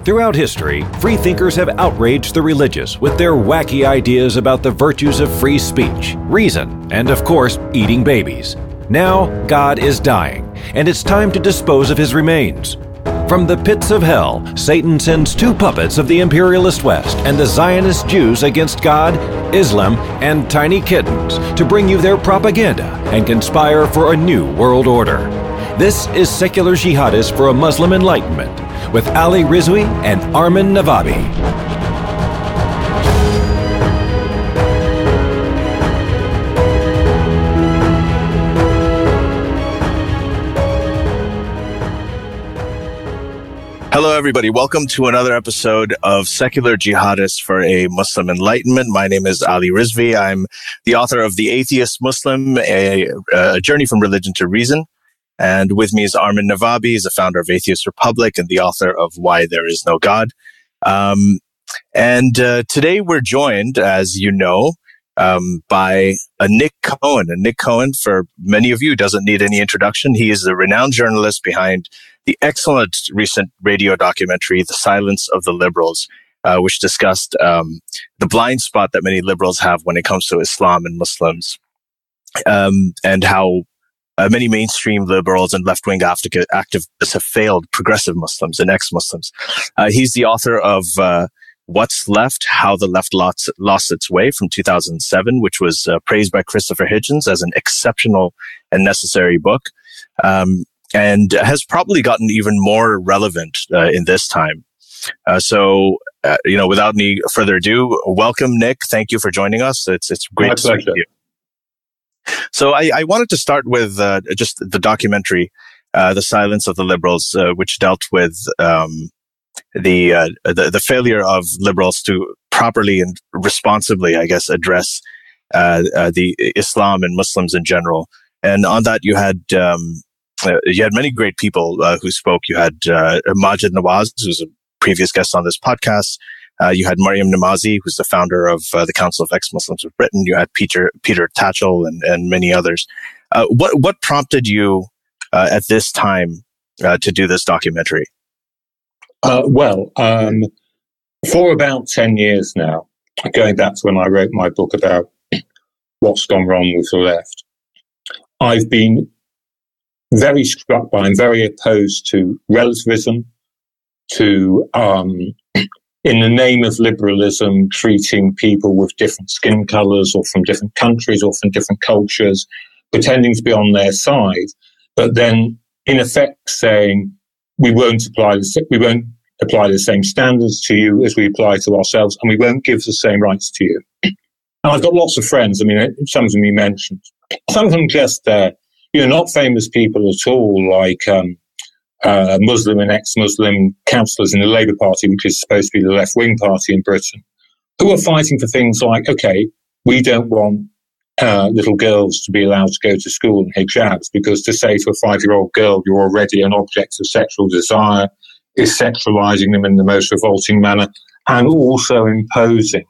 Throughout history, freethinkers have outraged the religious with their wacky ideas about the virtues of free speech, reason, and of course, eating babies. Now, God is dying, and it's time to dispose of his remains. From the pits of hell, Satan sends two puppets of the imperialist West and the Zionist Jews against God, Islam, and tiny kittens to bring you their propaganda and conspire for a new world order. This is Secular Jihadists for a Muslim Enlightenment with Ali Rizvi and Armin Navabi. Hello, everybody. Welcome to another episode of Secular Jihadists for a Muslim Enlightenment. My name is Ali Rizvi. I'm the author of The Atheist Muslim, a Journey from Religion to Reason. And with me is Armin Navabi. He's the founder of Atheist Republic and the author of Why There Is No God. Today we're joined, as you know, by Nick Cohen. And Nick Cohen, for many of you, doesn't need any introduction. He is the renowned journalist behind the excellent recent radio documentary, The Silence of the Liberals, which discussed the blind spot that many liberals have when it comes to Islam and Muslims, and how many mainstream liberals and left-wing activists have failed progressive Muslims and ex-Muslims. He's the author of What's Left? How the Left Lost Its Way from 2007, which was praised by Christopher Hitchens as an exceptional and necessary book. And has probably gotten even more relevant in this time. Without any further ado, welcome, Nick. Thank you for joining us. It's great to speak to you. So I wanted to start with just the documentary, The Silence of the Liberals, which dealt with the failure of liberals to properly and responsibly, I guess, address the Islam and Muslims in general. And on that, you had many great people who spoke. You had Maajid Nawaz, who's a previous guest on this podcast. You had Maryam Namazi, who's the founder of the Council of Ex-Muslims of Britain. You had Peter Tatchell and many others. What prompted you at this time to do this documentary? For about 10 years now, going back to when I wrote my book about what's gone wrong with the left, I've been very struck by and very opposed to relativism, to, in the name of liberalism, treating people with different skin colors or from different countries or from different cultures, pretending to be on their side, but then in effect saying, we won't apply the same standards to you as we apply to ourselves, and we won't give the same rights to you. And I've got lots of friends. I mean, some of them you mentioned. Some of them just, not famous people at all, like Muslim and ex-Muslim councillors in the Labour Party, which is supposed to be the left-wing party in Britain, who are fighting for things like, okay, we don't want little girls to be allowed to go to school in hijabs, because to say to a 5-year-old girl you're already an object of sexual desire is sexualizing them in the most revolting manner, and also imposing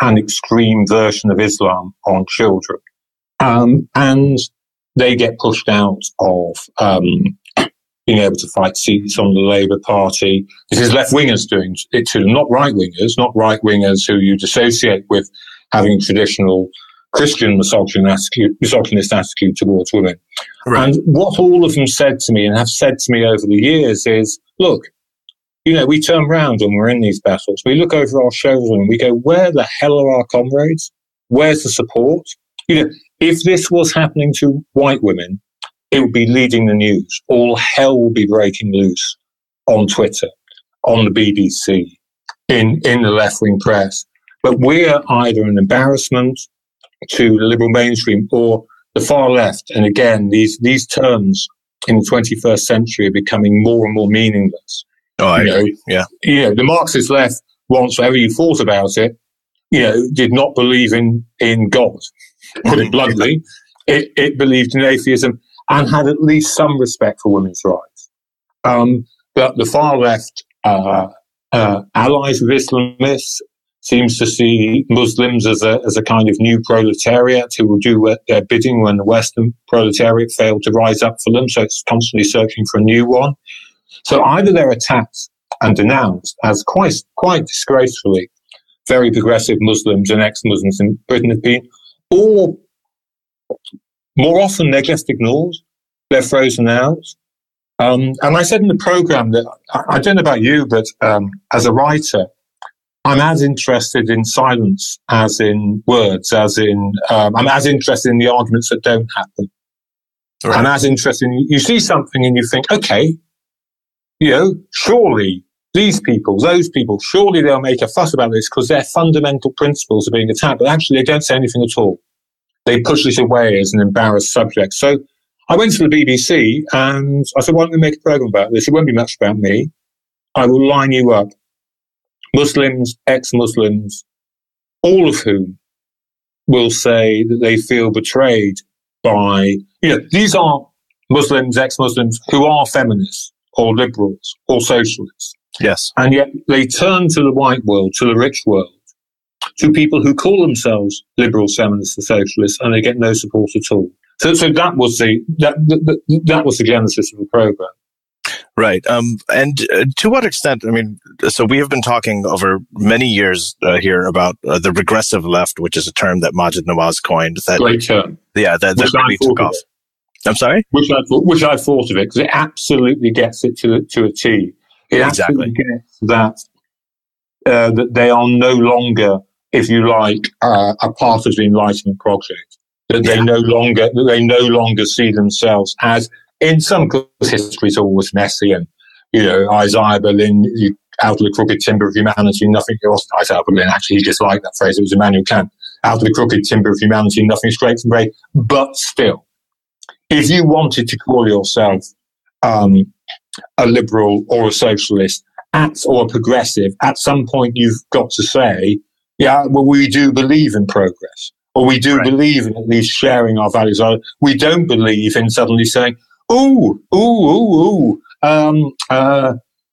an extreme version of Islam on children. And they get pushed out of being able to fight seats on the Labour Party. This is left-wingers doing it to them, not right-wingers who you'd associate with having traditional Christian misogynist attitude towards women. Right. And what all of them said to me and have said to me over the years is, look, we turn around when we're in these battles. We look over our shoulder and we go, where the hell are our comrades? Where's the support? If this was happening to white women, it would be leading the news. All hell will be breaking loose on Twitter, on the BBC, in the left-wing press. But we're either an embarrassment to the liberal mainstream or the far left. And again, these terms in the 21st century are becoming more and more meaningless. Oh, I agree. Yeah. The Marxist left, once whatever you thought about it, did not believe in God. Put it bluntly, it believed in atheism and had at least some respect for women's rights. But the far left, allies with Islamists, seems to see Muslims as a kind of new proletariat who will do their bidding when the Western proletariat failed to rise up for them. So it's constantly searching for a new one. So either they're attacked and denounced as quite disgracefully very progressive Muslims and ex-Muslims in Britain have been, or more often they're just ignored, they're frozen out. And I said in the programme that, I don't know about you, but as a writer, I'm as interested in silence as in words, I'm as interested in the arguments that don't happen. Right. I'm as interested in, you see something and you think, okay, surely these people, those people, surely they'll make a fuss about this because their fundamental principles are being attacked, but actually they don't say anything at all. They push it away as an embarrassed subject. So I went to the BBC and I said, why don't we make a programme about this? It won't be much about me. I will line you up. Muslims, ex-Muslims, all of whom will say that they feel betrayed by, these are Muslims, ex-Muslims who are feminists or liberals or socialists. Yes. And yet they turn to the white world, to the rich world, to people who call themselves liberals, feminists, or socialists, and they get no support at all. So that was the genesis of the program. Right. And to what extent, so we have been talking over many years here about the regressive left, which is a term that Maajid Nawaz coined. Great term. Yeah, that really took off. I'm sorry? Which I thought of it, because it absolutely gets it to a T. It absolutely gets that they are no longer, if you like, a part of the Enlightenment project. That they no longer see themselves as, in some history, it's always messy, and Isaiah Berlin, out of the crooked timber of humanity, nothing. It wasn't Isaiah Berlin, actually, he disliked that phrase. It was Immanuel Kant. Out of the crooked timber of humanity, nothing scrapes and breaks. But still, if you wanted to call yourself a liberal or a socialist or a progressive, at some point you've got to say, we do believe in progress, or we do believe in at least sharing our values. We don't believe in suddenly saying, the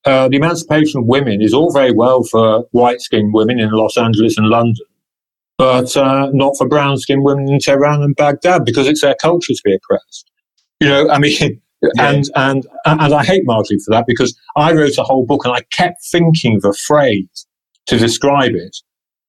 emancipation of women is all very well for white-skinned women in Los Angeles and London, but not for brown-skinned women in Tehran and Baghdad, because it's their culture to be oppressed. And I hate Marjorie for that, because I wrote a whole book and I kept thinking of a phrase to describe it,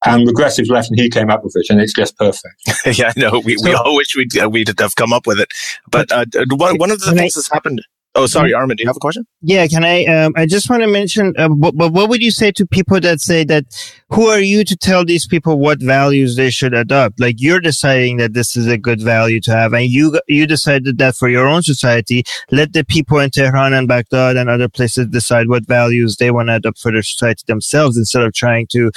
and Regressive Left, and he came up with it, and it's just perfect. Yeah, I know. We all wish we'd have come up with it. But one of the things that's happened. Oh, sorry, Armin, do you have a question? Yeah, can I just want to mention, but what would you say to people that say that, who are you to tell these people what values they should adopt? Like, you're deciding that this is a good value to have, and you decided that for your own society. Let the people in Tehran and Baghdad and other places decide what values they want to adopt for their society themselves, instead of trying to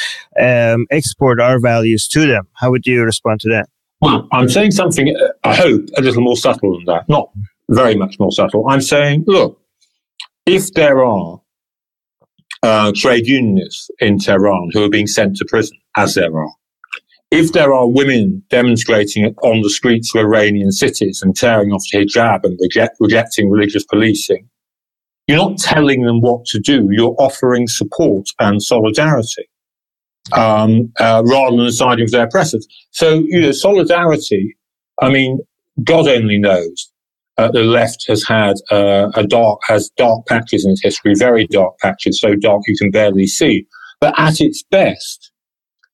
export our values to them. How would you respond to that? Well, I'm saying something, I hope, a little more subtle than that. Not very much more subtle. I'm saying, look, if there are trade unionists in Tehran who are being sent to prison, as there are, if there are women demonstrating on the streets of Iranian cities and tearing off the hijab and rejecting religious policing, you're not telling them what to do. You're offering support and solidarity rather than siding with their oppressors. So, solidarity, God only knows. The left has had has dark patches in its history, very dark patches, so dark you can barely see. But at its best,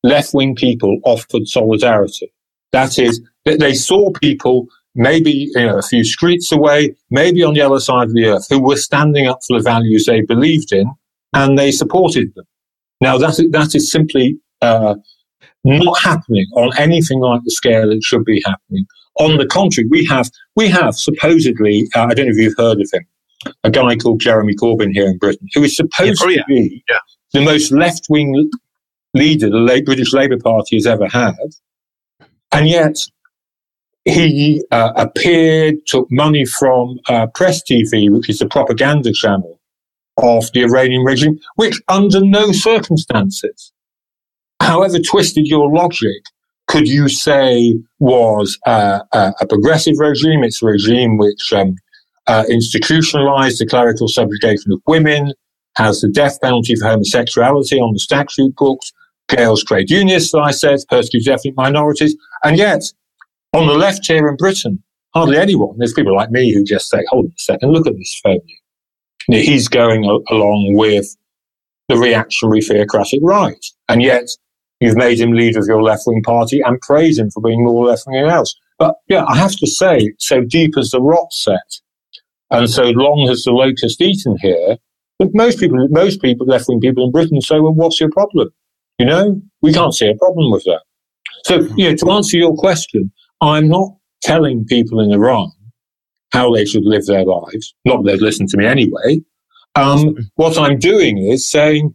left-wing people offered solidarity. That is, they saw people maybe a few streets away, maybe on the other side of the earth, who were standing up for the values they believed in, and they supported them. Now, that is simply not happening on anything like the scale it should be happening. On the contrary, we have supposedly, I don't know if you've heard of him, a guy called Jeremy Corbyn here in Britain, who is supposed to be the most left-wing leader the British Labour Party has ever had. And yet he appeared, took money from Press TV, which is the propaganda channel of the Iranian regime, which under no circumstances, however twisted your logic, could you say was a progressive regime? It's a regime which institutionalized the clerical subjugation of women, has the death penalty for homosexuality on the statute books, jails trade unionists, I said, persecutes ethnic minorities. And yet, on the left here in Britain, hardly anyone. There's people like me who just say, hold on a second, look at this phony. He's going along with the reactionary theocratic right. And yet you've made him leader of your left-wing party and praise him for being more left-wing than else. But yeah, I have to say, so deep as the rot set, and so long as the locust eaten here, but most people, left-wing people in Britain say, well, what's your problem? You know, we can't see a problem with that. So, to answer your question, I'm not telling people in Iran how they should live their lives. Not that they'd listen to me anyway. What I'm doing is saying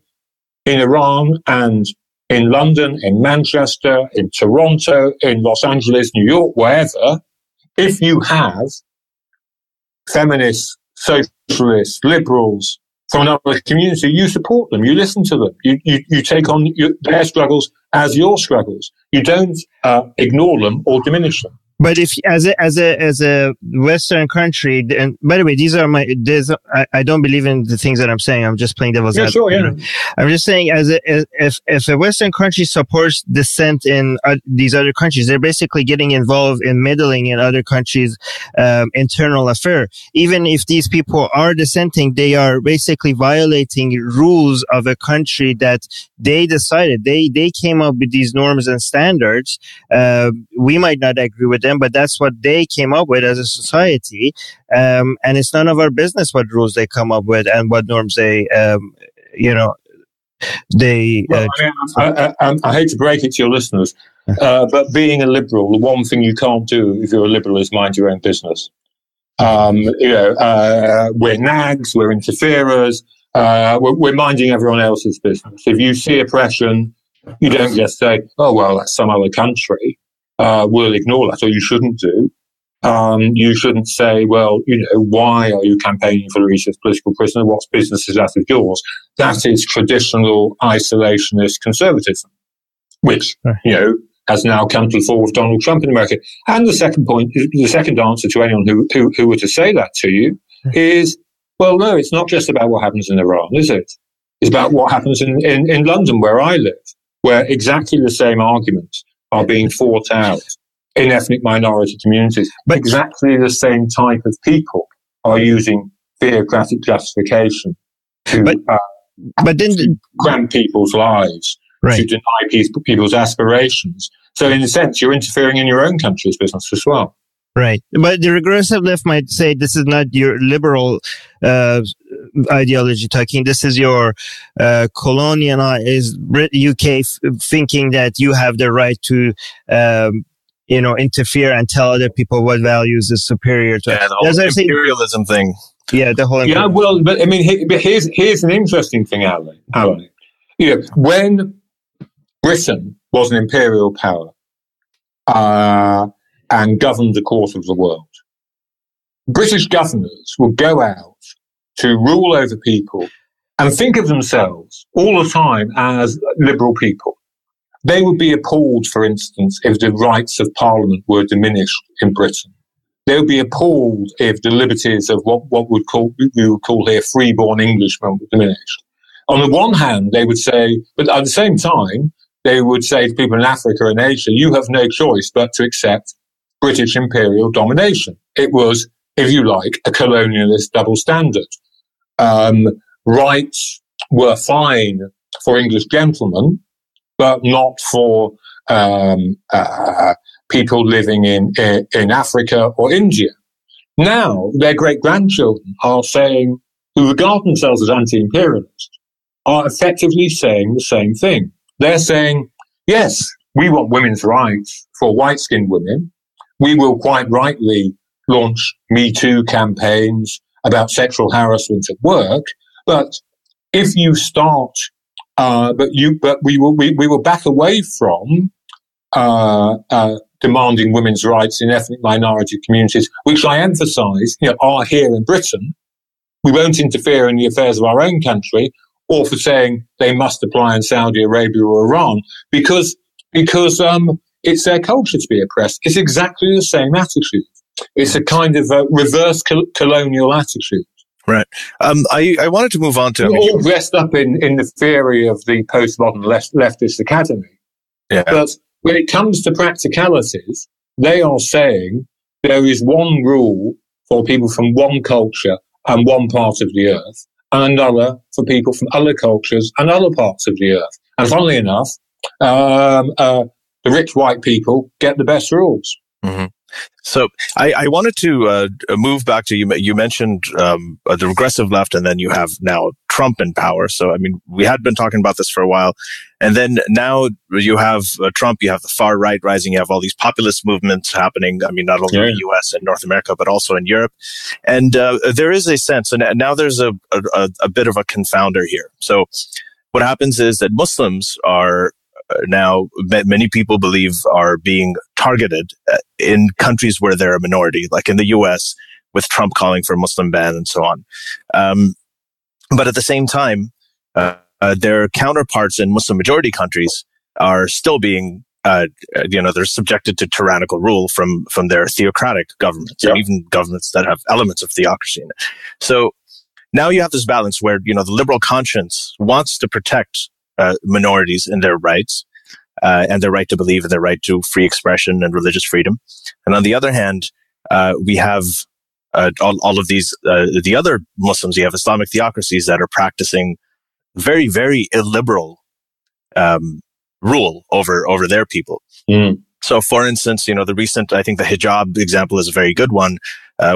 in Iran and in London, in Manchester, in Toronto, in Los Angeles, New York, wherever, if you have feminists, socialists, liberals from another community, you support them, you listen to them, you take on their struggles as your struggles. You don't ignore them or diminish them. But if as a Western country, and by the way, I don't believe in the things that I'm saying. I'm just playing devil's advocate. Sure, yeah. I'm just saying, if a Western country supports dissent in these other countries, they're basically getting involved in meddling in other countries' internal affair. Even if these people are dissenting, they are basically violating rules of a country that they decided. They came up with these norms and standards. We might not agree with them, but that's what they came up with as a society. And it's none of our business what rules they come up with and what norms they, they. Well, I hate to break it to your listeners, but being a liberal, the one thing you can't do if you're a liberal is mind your own business. We're nags, we're interferers, we're minding everyone else's business. If you see oppression, you don't just say, oh, well, that's some other country. We'll ignore that, or you shouldn't do. You shouldn't say, well, why are you campaigning for release of political prisoner? What business is that of yours? That is traditional isolationist conservatism, which, has now come to the fore with Donald Trump in America. And the second point, the second answer to anyone who were to say that to you is, well, no, it's not just about what happens in Iran, is it? It's about what happens in London, where I live, where exactly the same arguments are being fought out in ethnic minority communities. But exactly the same type of people are using theocratic justification to cram people's lives, right, to deny people's aspirations. So in a sense, you're interfering in your own country's business as well. Right. But the regressive left might say this is not your liberal ideology talking. This is your colonialized UK thinking that you have the right to interfere and tell other people what values is superior to. Yeah, the whole imperialism thing. Yeah, the whole. Yeah, well, but I mean, here's an interesting thing, Alan. When Britain was an imperial power and governed the course of the world, British governors would go out to rule over people and think of themselves all the time as liberal people. They would be appalled, for instance, if the rights of Parliament were diminished in Britain. They would be appalled if the liberties of what we would call here freeborn Englishmen were diminished. On the one hand, they would say, but at the same time, they would say to people in Africa and Asia, you have no choice but to accept British imperial domination. It was, if you like, a colonialist double standard. Rights were fine for English gentlemen, but not for people living in Africa or India. Now, their great-grandchildren are saying, who regard themselves as anti-imperialists, are effectively saying the same thing. They're saying, yes, we want women's rights for white-skinned women. We will quite rightly launch Me Too campaigns about sexual harassment at work. But if you start, we will back away from demanding women's rights in ethnic minority communities, which I emphasise, are here in Britain. We won't interfere in the affairs of our own country, or for saying they must apply in Saudi Arabia or Iran, because it's their culture to be oppressed. It's exactly the same attitude. It's a kind of reverse colonial attitude. Right. I wanted to move on to... We're all dressed up in the theory of the postmodern leftist academy. Yeah. But when it comes to practicalities, they are saying there is one rule for people from one culture and one part of the earth, and another for people from other cultures and other parts of the earth. And funnily enough, the rich white people get the best rules. Mm-hmm. So I wanted to move back to you mentioned the regressive left, and then you have now Trump in power. So, I mean, we had been talking about this for a while. And then now you have Trump, you have the far right rising, you have all these populist movements happening. I mean, not only in the US and North America, but also in Europe. And there is a sense, and now there's a bit of a confounder here. So what happens is that Muslims are now, many people believe, are being targeted in countries where they're a minority, like in the US, with Trump calling for a Muslim ban and so on. But at the same time, their counterparts in Muslim majority countries are still being, they're subjected to tyrannical rule from their theocratic governments, and even governments that have elements of theocracy in it. So now you have this balance where, the liberal conscience wants to protect minorities in their rights, and their right to believe and their right to free expression and religious freedom. And on the other hand, we have all of these, the other Muslims, you have Islamic theocracies that are practicing very, very illiberal rule over their people. Mm. So, for instance, the recent, I think the hijab example is a very good one,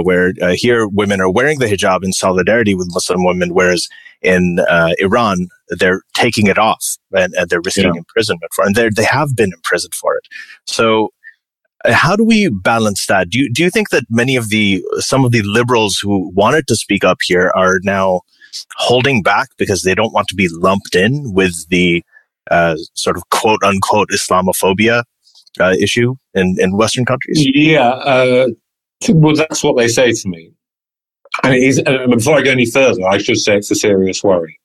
where here women are wearing the hijab in solidarity with Muslim women, whereas in Iran, they're taking it off and they're risking imprisonment for it. And they have been imprisoned for it. So how do we balance that? Do you think that some of the liberals who wanted to speak up here are now holding back because they don't want to be lumped in with the sort of quote unquote Islamophobia issue in Western countries? Yeah, well, that's what they say to me. And before I go any further, I should say it's a serious worry.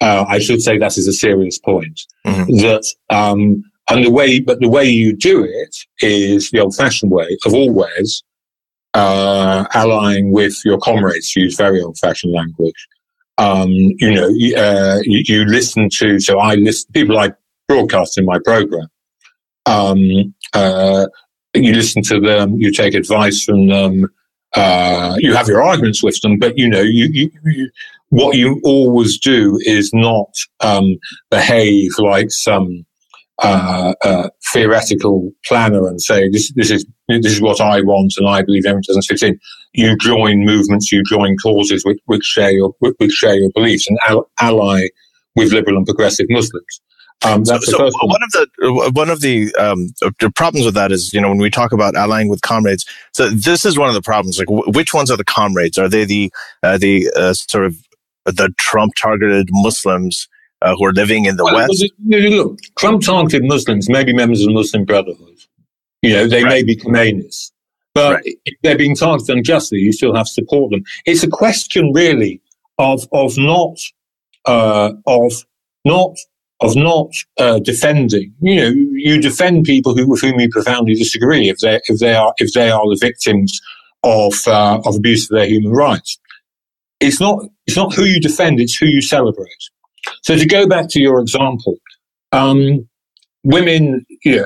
I should say that is a serious point. Mm-hmm. And the way you do it is the old-fashioned way of always allying with your comrades, to use very old-fashioned language. You listen to. So I listen. People I broadcast in my program. You listen to them. You take advice from them. You have your arguments with them, but what you always do is not behave like some theoretical planner and say this is what I want and I believe everyone doesn't fit in. You join movements, you join causes which share your beliefs, and ally with liberal and progressive Muslims. That's the first one. One of the problems with that is, when we talk about allying with comrades, so this is one of the problems. Like, which ones are the comrades? Are they the sort of the Trump targeted Muslims who are living in the West? Look, Trump targeted Muslims may be members of the Muslim Brotherhood. They may be Khomeini's, but if they're being targeted unjustly, you still have to support them. It's a question really of not defending. You defend people with whom you profoundly disagree if they are the victims of abuse of their human rights. It's not who you defend; it's who you celebrate. So to go back to your example, women,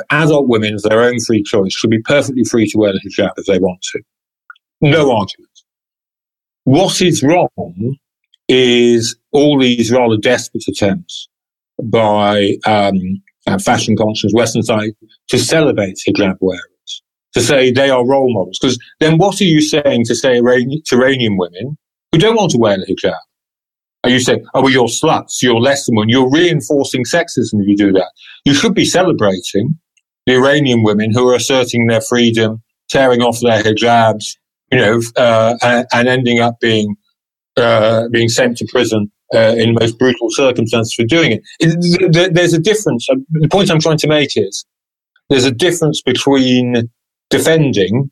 adult women of their own free choice should be perfectly free to wear the hijab if they want to. No argument. What is wrong is all these rather desperate attempts by fashion conscious Western society to celebrate hijab wearers, to say they are role models. Because then what are you saying to say Iranian women who don't want to wear the hijab? Are you saying, oh, well, you're sluts, you're less than women, you're reinforcing sexism if you do that? You should be celebrating the Iranian women who are asserting their freedom, tearing off their hijabs, and ending up being sent to prison in the most brutal circumstances for doing it. There's a difference. The point I'm trying to make is there's a difference between defending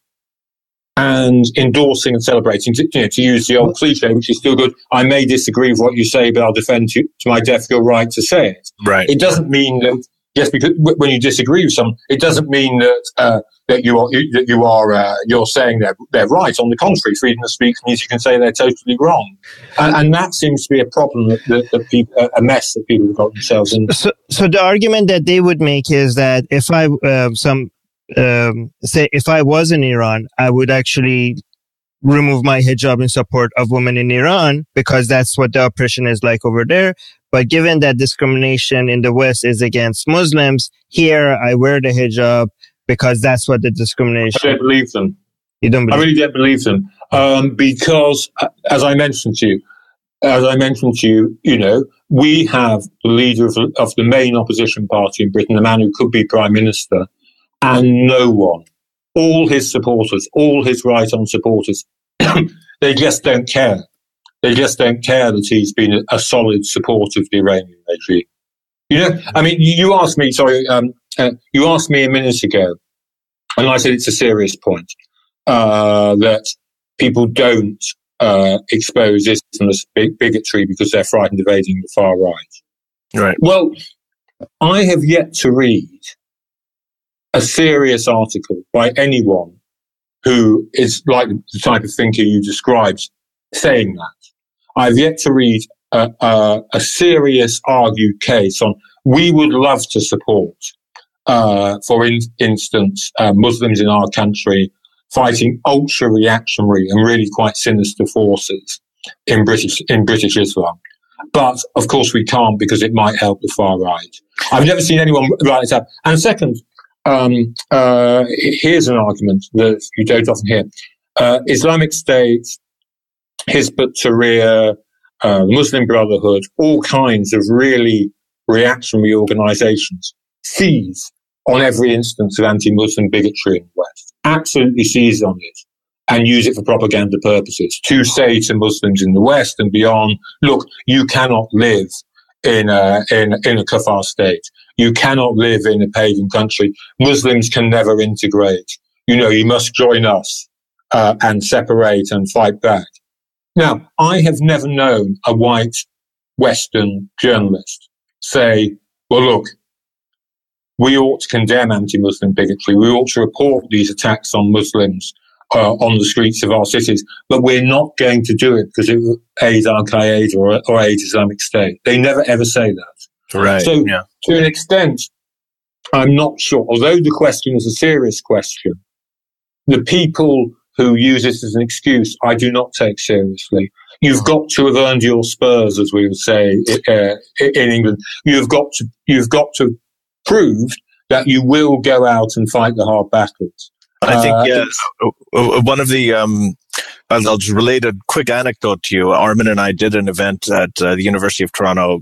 and endorsing and celebrating. To use the old cliche, which is still good, I may disagree with what you say, but I'll defend you to my death your right to say it. Right. It doesn't mean that just because when you disagree with someone, it doesn't mean that you're saying they're right. On the contrary, freedom of speech means you can say they're totally wrong, and that seems to be a problem that people, a mess that people have got themselves in. So the argument that they would make is that if I if I was in Iran, I would actually remove my hijab in support of women in Iran because that's what the oppression is like over there. But given that discrimination in the West is against Muslims, here I wear the hijab because that's what the discrimination. I don't believe them. You don't believe? I really don't believe them because, as I mentioned to you, you know, we have the leader of the main opposition party in Britain, the man who could be prime minister, and no one, all his supporters, all his right-on supporters, they just don't care. They just don't care that he's been a solid supporter of the Iranian regime. You know, I mean, you asked me, you asked me a minute ago, and I said it's a serious point, that people don't expose Islamist bigotry because they're frightened of aiding the far right. Right. Well, I have yet to read a serious article by anyone who is like the type of thinker you described saying that. I've yet to read a serious argued case on we would love to support, for instance, Muslims in our country fighting ultra-reactionary and really quite sinister forces in British Islam. But, of course, we can't because it might help the far right. I've never seen anyone write it up. And second, here's an argument that you don't often hear. Islamic State, Hizb ut-Tahrir, Muslim Brotherhood, all kinds of really reactionary organizations seize on every instance of anti-Muslim bigotry in the West. Absolutely seize on it and use it for propaganda purposes to say to Muslims in the West and beyond, look, you cannot live in a kafir state. You cannot live in a pagan country. Muslims can never integrate. You know, you must join us and separate and fight back. Now, I have never known a white Western journalist say, well, look, we ought to condemn anti-Muslim bigotry. We ought to report these attacks on Muslims on the streets of our cities, but we're not going to do it because it will aid Al-Qaeda or aid Islamic State. They never ever say that. Right. So, to an extent, I'm not sure. Although the question is a serious question, the people who use this as an excuse, I do not take seriously. You've got to have earned your spurs, as we would say in England. You've got to prove that you will go out and fight the hard battles. I think one of the I'll just relate a quick anecdote to you. Armin and I did an event at the University of Toronto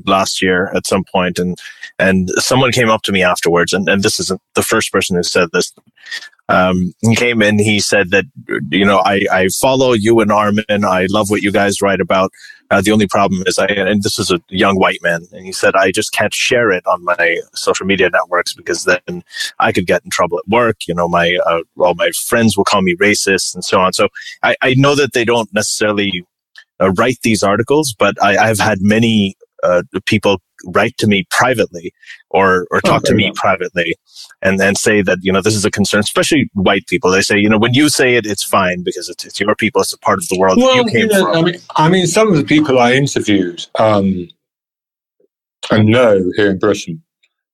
last year at some point, and someone came up to me afterwards, and this isn't the first person who said this. He came in, he said that, you know, I follow you and Armin. I love what you guys write about. The only problem is and this is a young white man, and he said, I just can't share it on my social media networks because then I could get in trouble at work. You know, all my friends will call me racist and so on. So I know that they don't necessarily write these articles, but I've had many people write to me privately or talk to me privately and say that, you know, this is a concern, especially white people. They say, you know, when you say it, it's fine because it's your people, it's a part of the world that you came from. I mean, some of the people I interviewed and know here in Britain,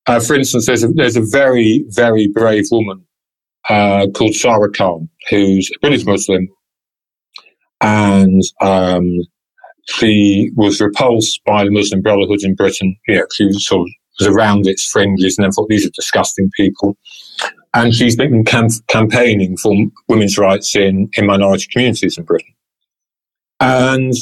for instance, there's a very, very brave woman called Sarah Khan, who's a British Muslim, and she was repulsed by the Muslim Brotherhood in Britain. You know, she was around its fringes and then thought these are disgusting people. And she's been campaigning for women's rights in minority communities in Britain. And,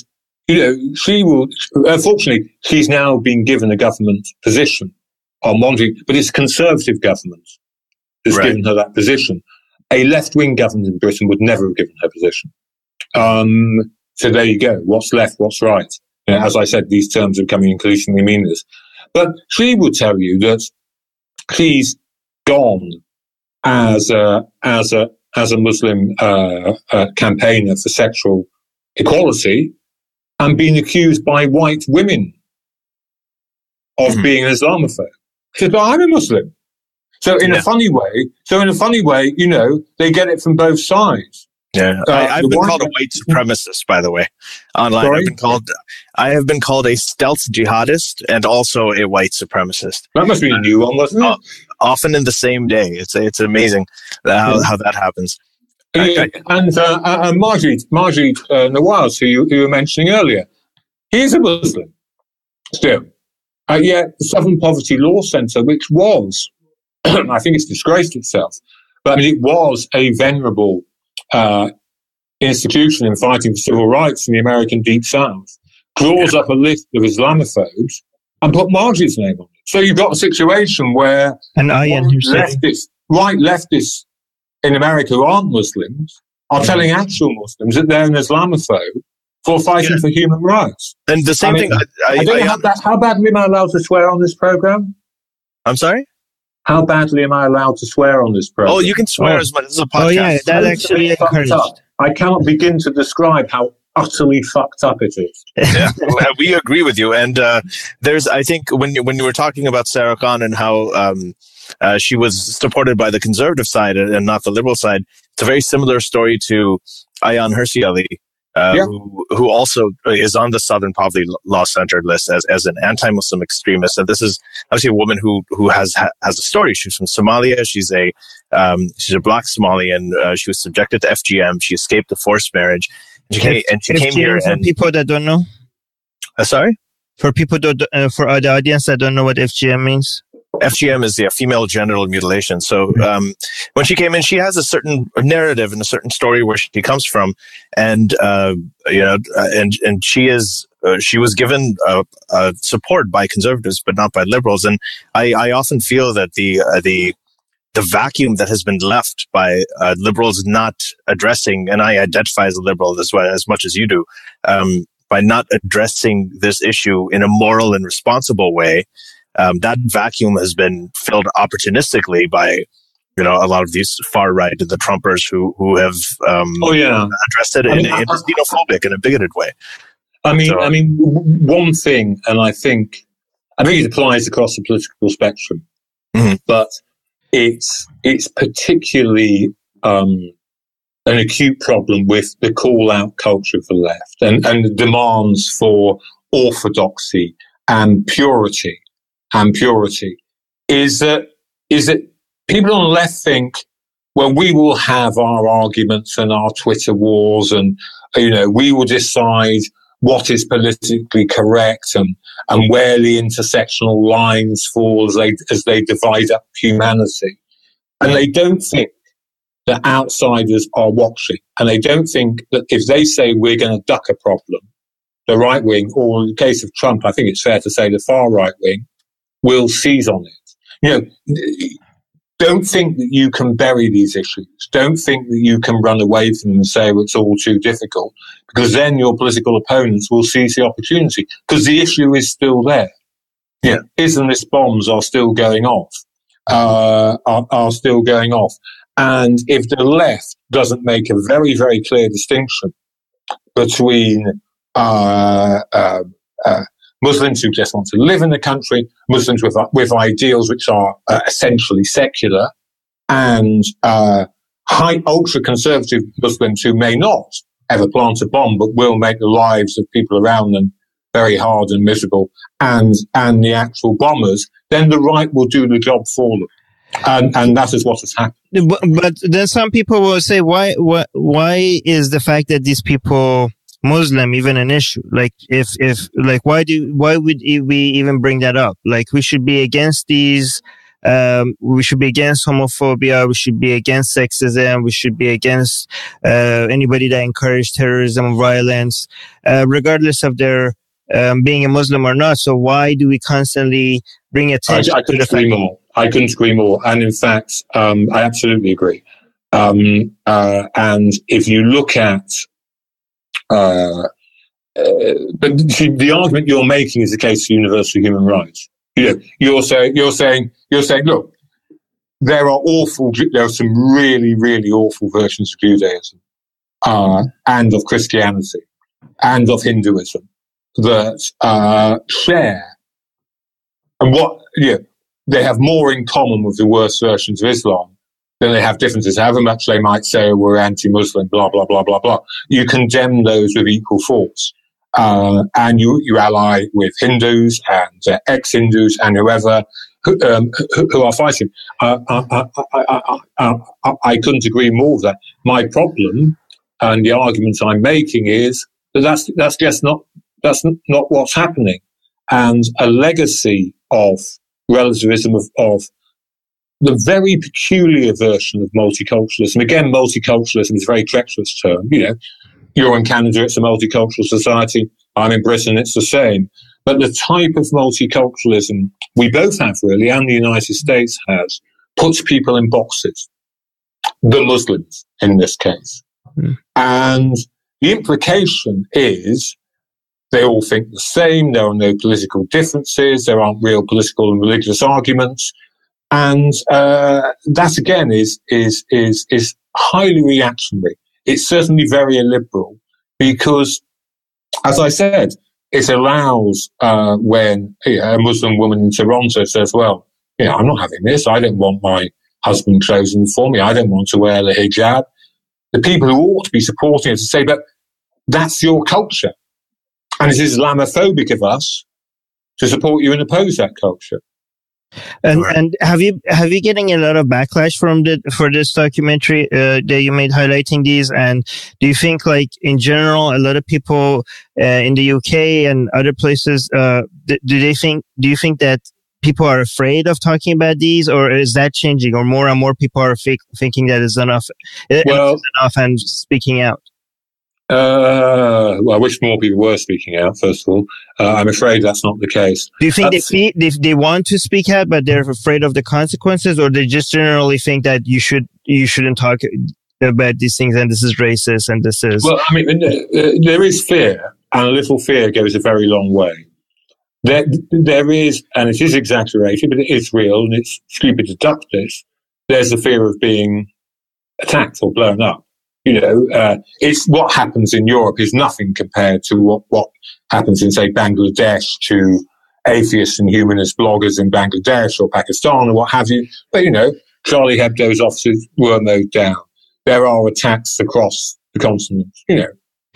you know, unfortunately, she's now been given a government position on one thing, but it's a Conservative government that's given her that position. A left-wing government in Britain would never have given her position. So there you go. What's left? What's right? You know, as I said, these terms are becoming increasingly meaningless. But she would tell you that she's gone as a Muslim campaigner for sexual equality and been accused by white women of being an Islamophobe. She said, "But I'm a Muslim." So in a funny way, you know, they get it from both sides. Yeah, I've been called a white supremacist, by the way, online. Sorry? I have been called a stealth jihadist and also a white supremacist. That must be a new one, wasn't it? Often in the same day. It's amazing how that happens. And Margie Nawaz, who you were mentioning earlier, he's a Muslim still. Yet the Southern Poverty Law Centre, which was, I think it's disgraced itself, but I mean, it was a venerable institution in fighting for civil rights in the American Deep South, draws up a list of Islamophobes and put Margie's name on it. So you've got a situation where right leftists in America who aren't Muslims are telling actual Muslims that they're an Islamophobe for fighting for human rights. And the same thing. I don't know how badly am I allowed to swear on this program? I'm sorry? How badly am I allowed to swear on this program? Oh, you can swear as much. This is a podcast. Oh, yeah, that actually encouraged. I cannot begin to describe how utterly fucked up it is. Yeah, we agree with you. And I think when you were talking about Sarah Khan and how she was supported by the conservative side and not the liberal side, it's a very similar story to Ayaan Hirsi Ali, who also is on the Southern Poverty Law Center list as an anti-Muslim extremist. And this is obviously a woman who has a story. She's from Somalia. She's a black Somalian. She was subjected to FGM. She escaped a forced marriage. She came here. For people that don't know, sorry, for people for the audience that don't know what FGM means. FGM is female genital mutilation. So when she came in, she has a certain narrative and a certain story where she comes from, and and she was given support by conservatives, but not by liberals. And I often feel that the vacuum that has been left by liberals not addressing, and I identify as a liberal as much as you do, by not addressing this issue in a moral and responsible way. That vacuum has been filled opportunistically by, a lot of these far right, the Trumpers who have addressed it in a xenophobic and a bigoted way. I mean, one thing, and I think it applies across the political spectrum, but it's particularly an acute problem with the call-out culture of the left and the demands for orthodoxy and purity. Is that people on the left think, well, we will have our arguments and our Twitter wars, and we will decide what is politically correct and where the intersectional lines fall as they divide up humanity. And they don't think that outsiders are watching, and they don't think that if they say we're going to duck a problem, the right wing, or in the case of Trump, I think it's fair to say the far right wing, will seize on it. Don't think that you can bury these issues. Don't think that you can run away from them and say, well, it's all too difficult, because then your political opponents will seize the opportunity, because the issue is still there. Islamist bombs are still going off, are still going off. And if the left doesn't make a very, very clear distinction between Muslims who just want to live in the country, Muslims with ideals which are essentially secular, and ultra-conservative Muslims who may not ever plant a bomb but will make the lives of people around them very hard and miserable, and the actual bombers, then the right will do the job for them. And that is what has happened. But then some people will say, why is the fact that these people Muslim even an issue? Like, why would we even bring that up? Like, we should be against these, we should be against homophobia, we should be against sexism, we should be against, anybody that encourages terrorism and violence, regardless of their, being a Muslim or not. So why do we constantly bring attention to the fact? I couldn't agree more. And in fact, I absolutely agree. And if you look at, but the argument you're making is the case for universal human rights. You're saying, look, there are some really, really awful versions of Judaism, and of Christianity, and of Hinduism that, share, and they have more in common with the worst versions of Islam than they have differences. However much they might say we're anti-Muslim, blah, blah, blah, blah, blah. You condemn those with equal force. And you ally with Hindus and ex-Hindus and whoever who are fighting. I couldn't agree more with that. My problem and the argument I'm making is that that's just not what's happening, and a legacy of relativism of the very peculiar version of multiculturalism. Again, multiculturalism is a very treacherous term. You're in Canada, it's a multicultural society. I'm in Britain, it's the same. But the type of multiculturalism we both have, really, and the United States has, puts people in boxes. The Muslims, in this case. Mm. And the implication is they all think the same, there are no political differences, there aren't real political and religious arguments. And that, again, is highly reactionary. It's certainly very illiberal because, as I said, it allows when a Muslim woman in Toronto says, well, I'm not having this. I don't want my husband chosen for me. I don't want to wear the hijab. The people who ought to be supporting it to say, but that's your culture. And it is Islamophobic of us to support you and oppose that culture. And have you getting a lot of backlash for this documentary that you made highlighting these? And do you think, like, in general, a lot of people in the UK and other places do you think that people are afraid of talking about these, or is that changing, or more and more people are thinking that it's enough and speaking out? Well, I wish more people were speaking out, first of all. I'm afraid that's not the case. Do you think they want to speak out, but they're afraid of the consequences, or they just generally think that you shouldn't talk about these things and this is racist and this is... Well, I mean, there is fear, and a little fear goes a very long way. There is, and it is exaggerated, but it is real, and it's stupid to duck this. There's the fear of being attacked or blown up. It's what happens in Europe is nothing compared to what happens in, say, Bangladesh to atheists and humanist bloggers in Bangladesh or Pakistan or what have you. But, Charlie Hebdo's offices were mowed down. There are attacks across the continent, Do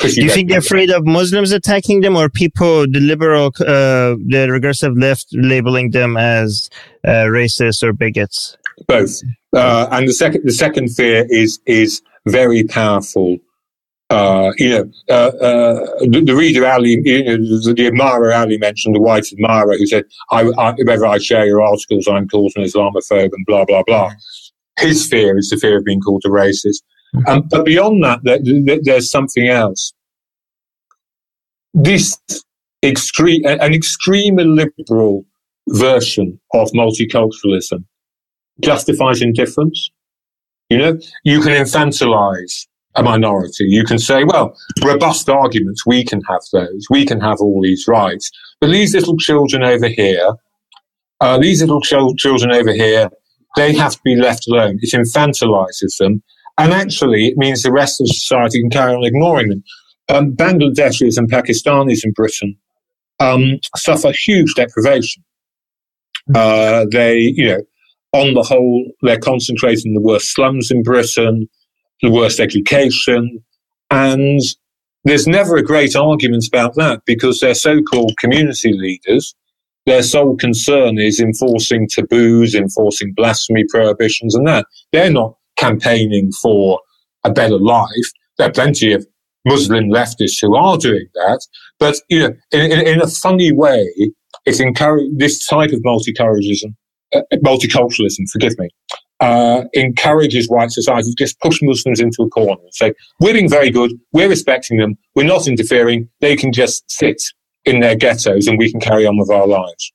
you think they're afraid of Muslims attacking them, or people, the liberal, the regressive left, labeling them as racist or bigots? Both. And the second fear is very powerful. The reader Ali, the admirer Ali mentioned, the white admirer who said, whenever I share your articles, I'm called an Islamophobe and blah, blah, blah. His fear is the fear of being called a racist. But beyond that, there's something else. This an extreme liberal version of multiculturalism justifies indifference. You can infantilize a minority. You can say, well, robust arguments, we can have those. We can have all these rights. But these little children over here, they have to be left alone. It infantilizes them. And actually, it means the rest of society can carry on ignoring them. Bangladeshis and Pakistanis in Britain suffer huge deprivation. On the whole, they're concentrated in the worst slums in Britain, the worst education, and there's never a great argument about that because they're so-called community leaders. Their sole concern is enforcing taboos, enforcing blasphemy prohibitions and that. They're not campaigning for a better life. There are plenty of Muslim leftists who are doing that, but in a funny way, it's this type of multiculturalism, encourages white society to just push Muslims into a corner and say, we're being very good, we're respecting them, we're not interfering, they can just sit in their ghettos and we can carry on with our lives.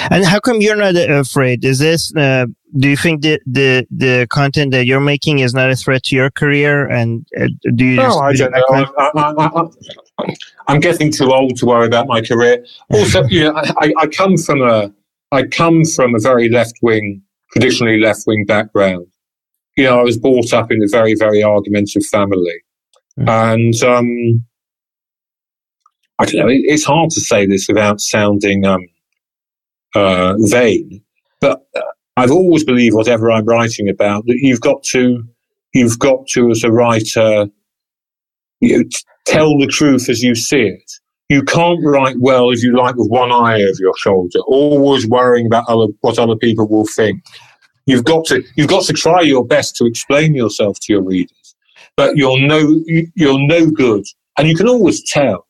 And how come you're not afraid? Is this, do you think that the content that you're making is not a threat to your career? And do you? No, I don't know. I'm getting too old to worry about my career. Also, I come from a very traditionally left-wing background. I was brought up in a very, very argumentative family. And, I don't know, it's hard to say this without sounding, vain, but I've always believed whatever I'm writing about, that you've got to, as a writer, tell the truth as you see it. you can't write well as you like with one eye over your shoulder, always worrying about what other people will think. You've got to try your best to explain yourself to your readers, but you're no good. And you can always tell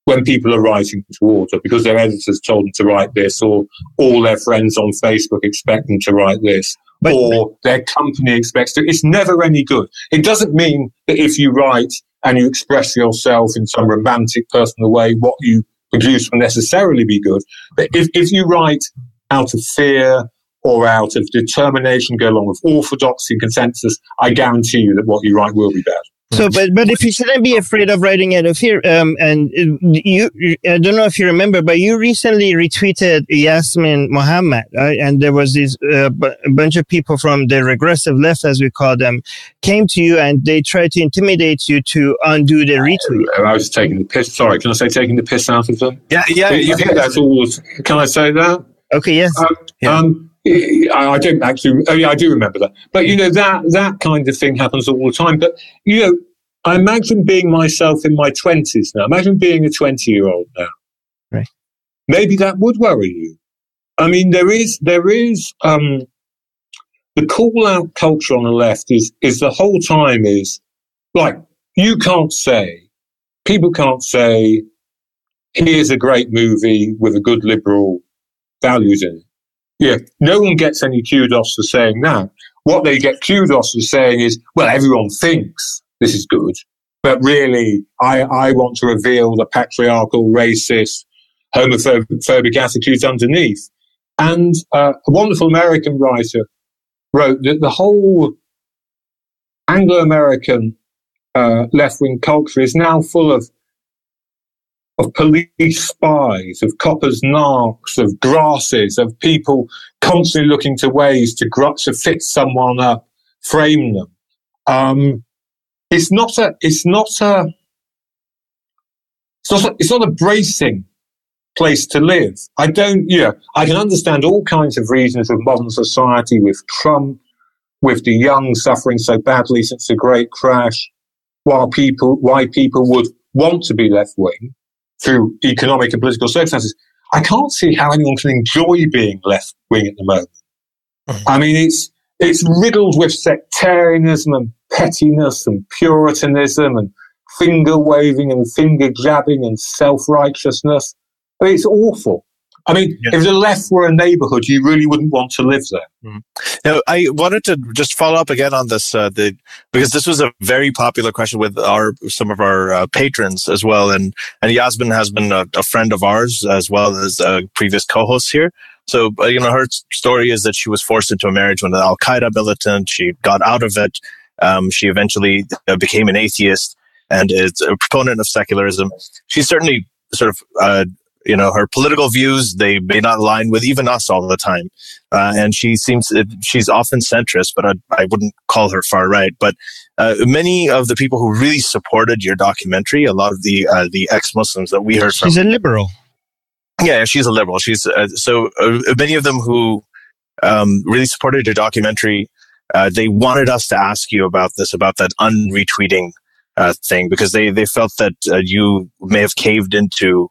when people are writing to order because their editors told them to write this, or all their friends on Facebook expect them to write this, or their company expects to. It's never any good. It doesn't mean that if you write and you express yourself in some romantic, personal way, what you produce will necessarily be good. But if you write out of fear or out of determination, go along with orthodoxy, consensus, I guarantee you that what you write will be bad. So, but if you shouldn't be afraid of writing out of fear, and you, I don't know if you remember, but you recently retweeted Yasmin Mohammed, right? And there was this a bunch of people from the regressive left, as we call them, came to you and they tried to intimidate you to undo the retweet. I was taking the piss. Sorry, can I say taking the piss out of them? Yeah. I think that's all. Can I say that? Okay, yes. I don't actually. Oh, yeah, I do remember that. But that kind of thing happens all the time. But I imagine being myself in my 20s now. Imagine being a 20-year-old now. Right. Maybe that would worry you. I mean, there is the call-out culture on the left is the whole time is like people can't say, here's a great movie with a good liberal values in it. Yeah, no one gets any kudos for saying that. What they get kudos for saying is, well, everyone thinks this is good, but really, I want to reveal the patriarchal, racist, homophobic attitudes underneath. And a wonderful American writer wrote that the whole Anglo-American left-wing culture is now full of police spies, of coppers narcs, of grasses, of people constantly looking to ways to fit someone up, frame them. It's not a bracing place to live. I can understand all kinds of reasons of modern society with Trump, with the young suffering so badly since the Great Crash, why people would want to be left-wing through economic and political circumstances. I can't see how anyone can enjoy being left-wing at the moment. Mm-hmm. I mean, it's riddled with sectarianism and pettiness and puritanism and finger-waving and finger-jabbing and self-righteousness. I mean, it's awful. I mean, if the left were a neighborhood, you really wouldn't want to live there. Mm. Now, I wanted to just follow up again on this, because this was a very popular question with some of our patrons as well. And Yasmin has been a friend of ours as well as a previous co-host here. So, her story is that she was forced into a marriage with an Al-Qaeda militant. She got out of it. She eventually became an atheist and is a proponent of secularism. She's certainly sort of, her political views, they may not align with even us all the time. And she's often centrist, but I wouldn't call her far right. But many of the people who really supported your documentary, a lot of the ex-Muslims that we heard from. She's a liberal. Yeah, she's a liberal. She's many of them who really supported your documentary. They wanted us to ask you about that unretweeting thing, because they felt that you may have caved into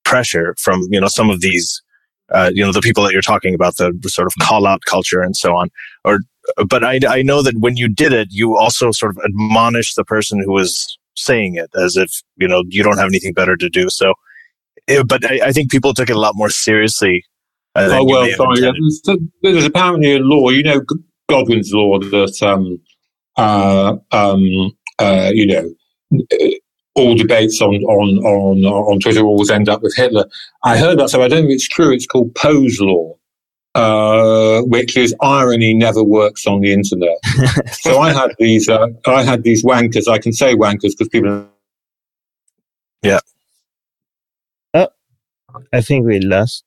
pressure from some of these the people that you're talking about, the sort of call out culture and so on. But I know that when you did it, you also sort of admonished the person who was saying it as if you don't have anything better to do. So, but I think people took it a lot more seriously. Sorry. There's apparently a law, Godwin's law, that all debates on Twitter always end up with Hitler. I heard that, so I don't think it's true. It's called Poe's law, which is irony never works on the internet. So I had these wankers. I can say wankers because people. Yeah. Oh, I think we lost.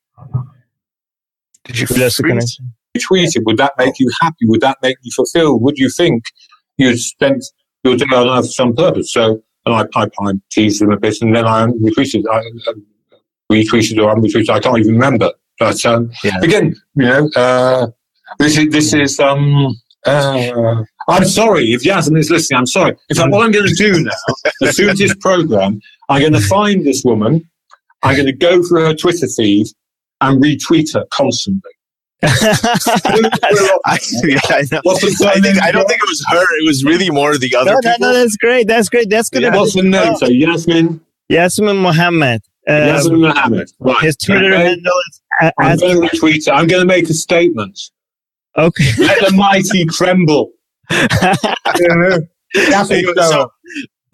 Did you lose the connection? Tweeted. Would that make you happy? Would that make you fulfilled? Would you think you'd spent your day on earth for some purpose? So. And I teased them a bit, and then I retweeted or unretweeted. I can't even remember. But again, this is. I'm sorry if Yasmin is listening. I'm sorry. In fact, what I'm going to do now, as soon as this program, I'm going to find this woman. I'm going to go through her Twitter feed and retweet her constantly. I don't think it was her. It was really more the other people. No, that's great. That's good. What's the name? So Yasmin Mohammed. Yasmin Mohammed. Right. His Twitter handle is. I'm going to retweet it. I'm going to make a statement. Okay. Let the mighty tremble.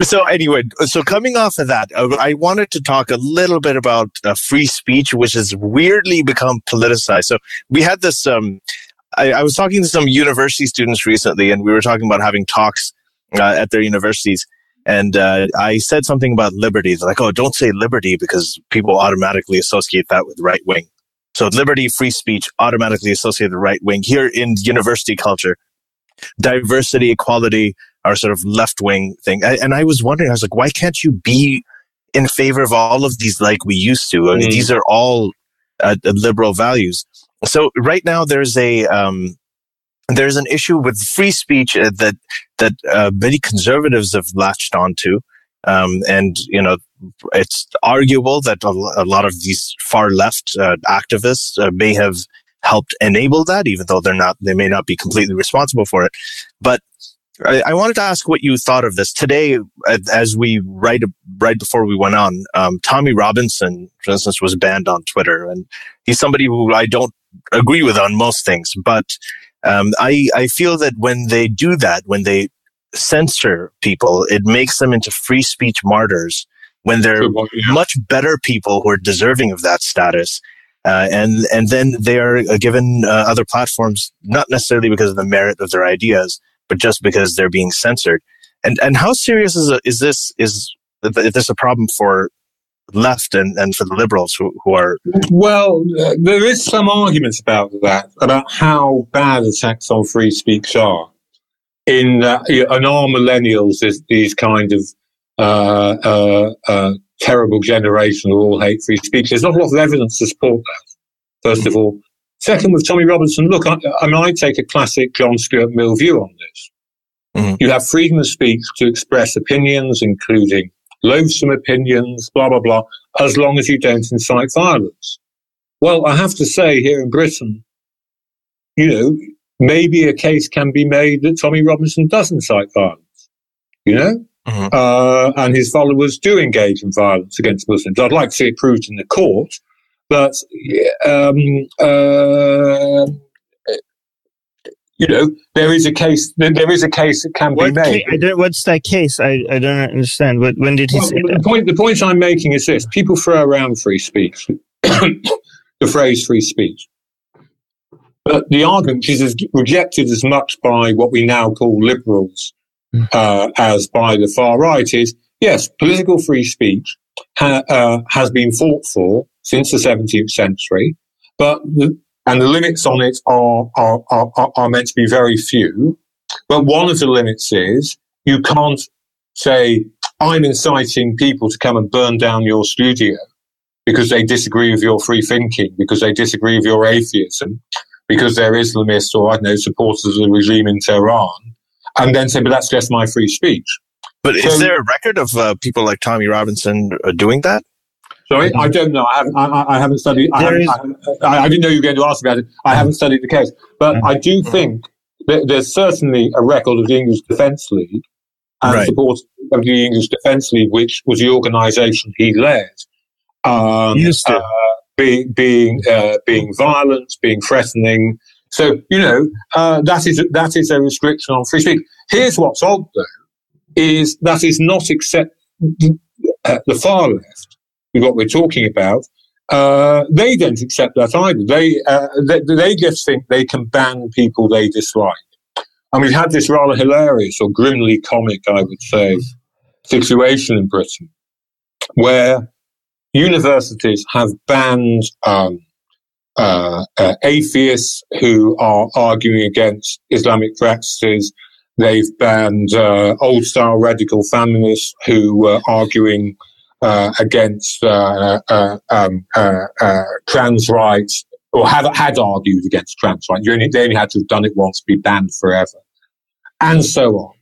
So anyway, coming off of that, I wanted to talk a little bit about free speech, which has weirdly become politicized. So we had this, I was talking to some university students recently, and we were talking about having talks at their universities. And I said something about liberty. They're like, oh, don't say liberty because people automatically associate that with right wing. So liberty, free speech, automatically associated with right wing. Here in university culture, diversity, equality are sort of left-wing thing. And I was wondering, I was like, why can't you be in favor of all of these like we used to? I mean, these are all liberal values. So right now there's an issue with free speech that many conservatives have latched onto. And, you know, it's arguable that a lot of these far left activists may have helped enable that, even though they may not be completely responsible for it. But I wanted to ask what you thought of this today. As we right before we went on, Tommy Robinson, for instance, was banned on Twitter, and he's somebody who I don't agree with on most things. But I feel that when they do that, when they censor people, it makes them into free speech martyrs when they're much better people who are deserving of that status. And then they are given other platforms, not necessarily because of the merit of their ideas, but just because they're being censored. And how serious is this? Is this a problem for left and for the liberals who are? Well, there is some arguments about that, about how bad attacks on free speech are. In our millennials, there's these kind of terrible generation who all hate free speech. There's not a lot of evidence to support that, first of all. Second, with Tommy Robinson, look, I take a classic John Stuart Mill view on this. Mm-hmm. You have freedom of speech to express opinions, including loathsome opinions, blah, blah, blah, as long as you don't incite violence. Well, I have to say, here in Britain, you know, maybe a case can be made that Tommy Robinson does incite violence, you know? Mm-hmm. And his followers do engage in violence against Muslims. I'd like to see it proved in the court, but, you know, there is a case that can be made. What's that case? I don't understand. When did he say that? The point I'm making is this. People throw around free speech, the phrase free speech. But the argument, which is rejected as much by what we now call liberals as by the far right, is, yes, political free speech has been fought for since the 17th century, and the limits on it are meant to be very few. But one of the limits is you can't say, I'm inciting people to come and burn down your studio because they disagree with your free thinking, because they disagree with your atheism, because they're Islamists or, I don't know, supporters of the regime in Tehran, and then say, but that's just my free speech. But is there a record of people like Tommy Robinson doing that? Sorry, I don't know. I haven't studied. I didn't know you were going to ask about it. I haven't studied the case, but I do think that there's certainly a record of the English Defence League and support of the English Defence League, which was the organisation he led. Being violent, being threatening. So, you know, that is a restriction on free speech. Here's what's odd, though, is that is not except the far left. What we're talking about, they don't accept that either. They just think they can ban people they dislike. And we've had this rather hilarious or grimly comic, I would say, situation in Britain where universities have banned atheists who are arguing against Islamic practices. They've banned old-style radical feminists who were arguing against trans rights, or had argued against trans rights. They only had to have done it once, be banned forever. and so on.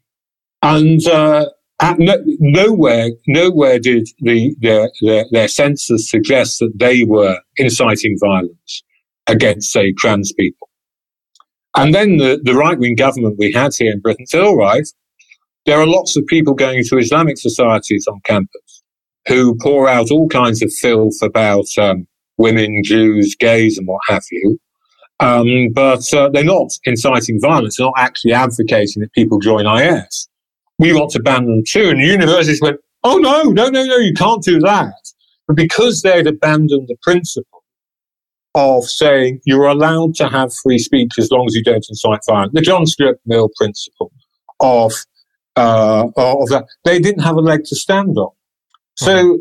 And nowhere did their censors suggest that they were inciting violence against, say, trans people. And then the right-wing government we had here in Britain said, all right, there are lots of people going to Islamic societies on campus who pour out all kinds of filth about women, Jews, gays, and what have you. But they're not inciting violence. They're not actually advocating that people join IS. We want to ban them too. And the universities went, oh, no, you can't do that. But because they'd abandoned the principle of saying you're allowed to have free speech as long as you don't incite violence, the John Stuart Mill principle of that, they didn't have a leg to stand on. So,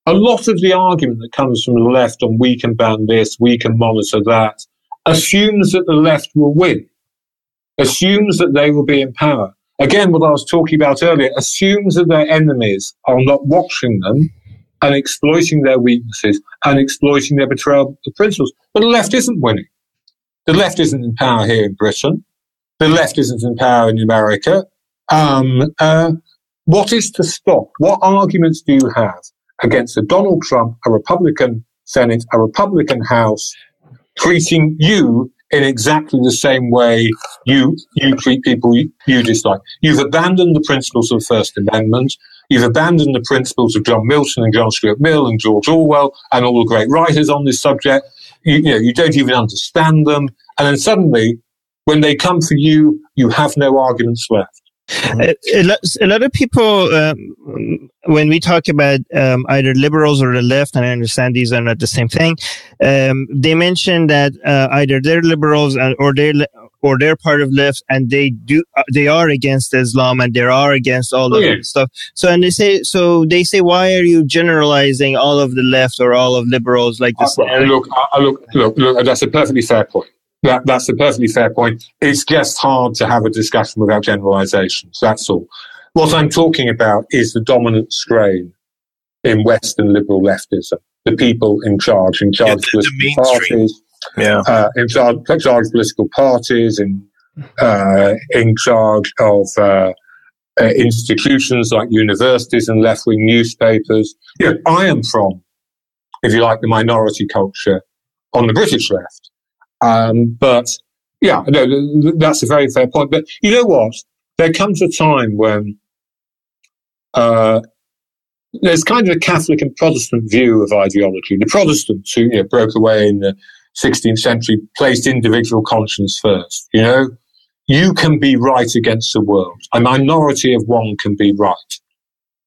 a lot of the argument that comes from the left on we can ban this, we can monitor that, assumes that the left will win, assumes that they will be in power. Again, what I was talking about earlier, assumes that their enemies are not watching them and exploiting their weaknesses and exploiting their betrayal of principles. But the left isn't winning. The left isn't in power here in Britain. The left isn't in power in America. What is to stop? What arguments do you have against a Donald Trump, a Republican Senate, a Republican House, treating you in exactly the same way you treat people you dislike? You've abandoned the principles of the First Amendment. You've abandoned the principles of John Milton and John Stuart Mill and George Orwell and all the great writers on this subject. You don't even understand them. And then suddenly, when they come for you, you have no arguments left. A lot of people, when we talk about either liberals or the left, and I understand these are not the same thing, they mention that either they're liberals or they're part of left, and they are against Islam and they are against all of that stuff. So they say, why are you generalizing all of the left or all of liberals like this? Look, that's a perfectly fair point. That's a perfectly fair point. It's just hard to have a discussion without generalizations. That's all. What I'm talking about is the dominant strain in Western liberal leftism. The people in charge of political parties. In charge of political parties, in charge of institutions like universities and left-wing newspapers. I am from, if you like, the minority culture on the British left. That's a very fair point. But you know what? There comes a time when there's kind of a Catholic and Protestant view of ideology. The Protestants who broke away in the 16th century placed individual conscience first. You can be right against the world. A minority of one can be right.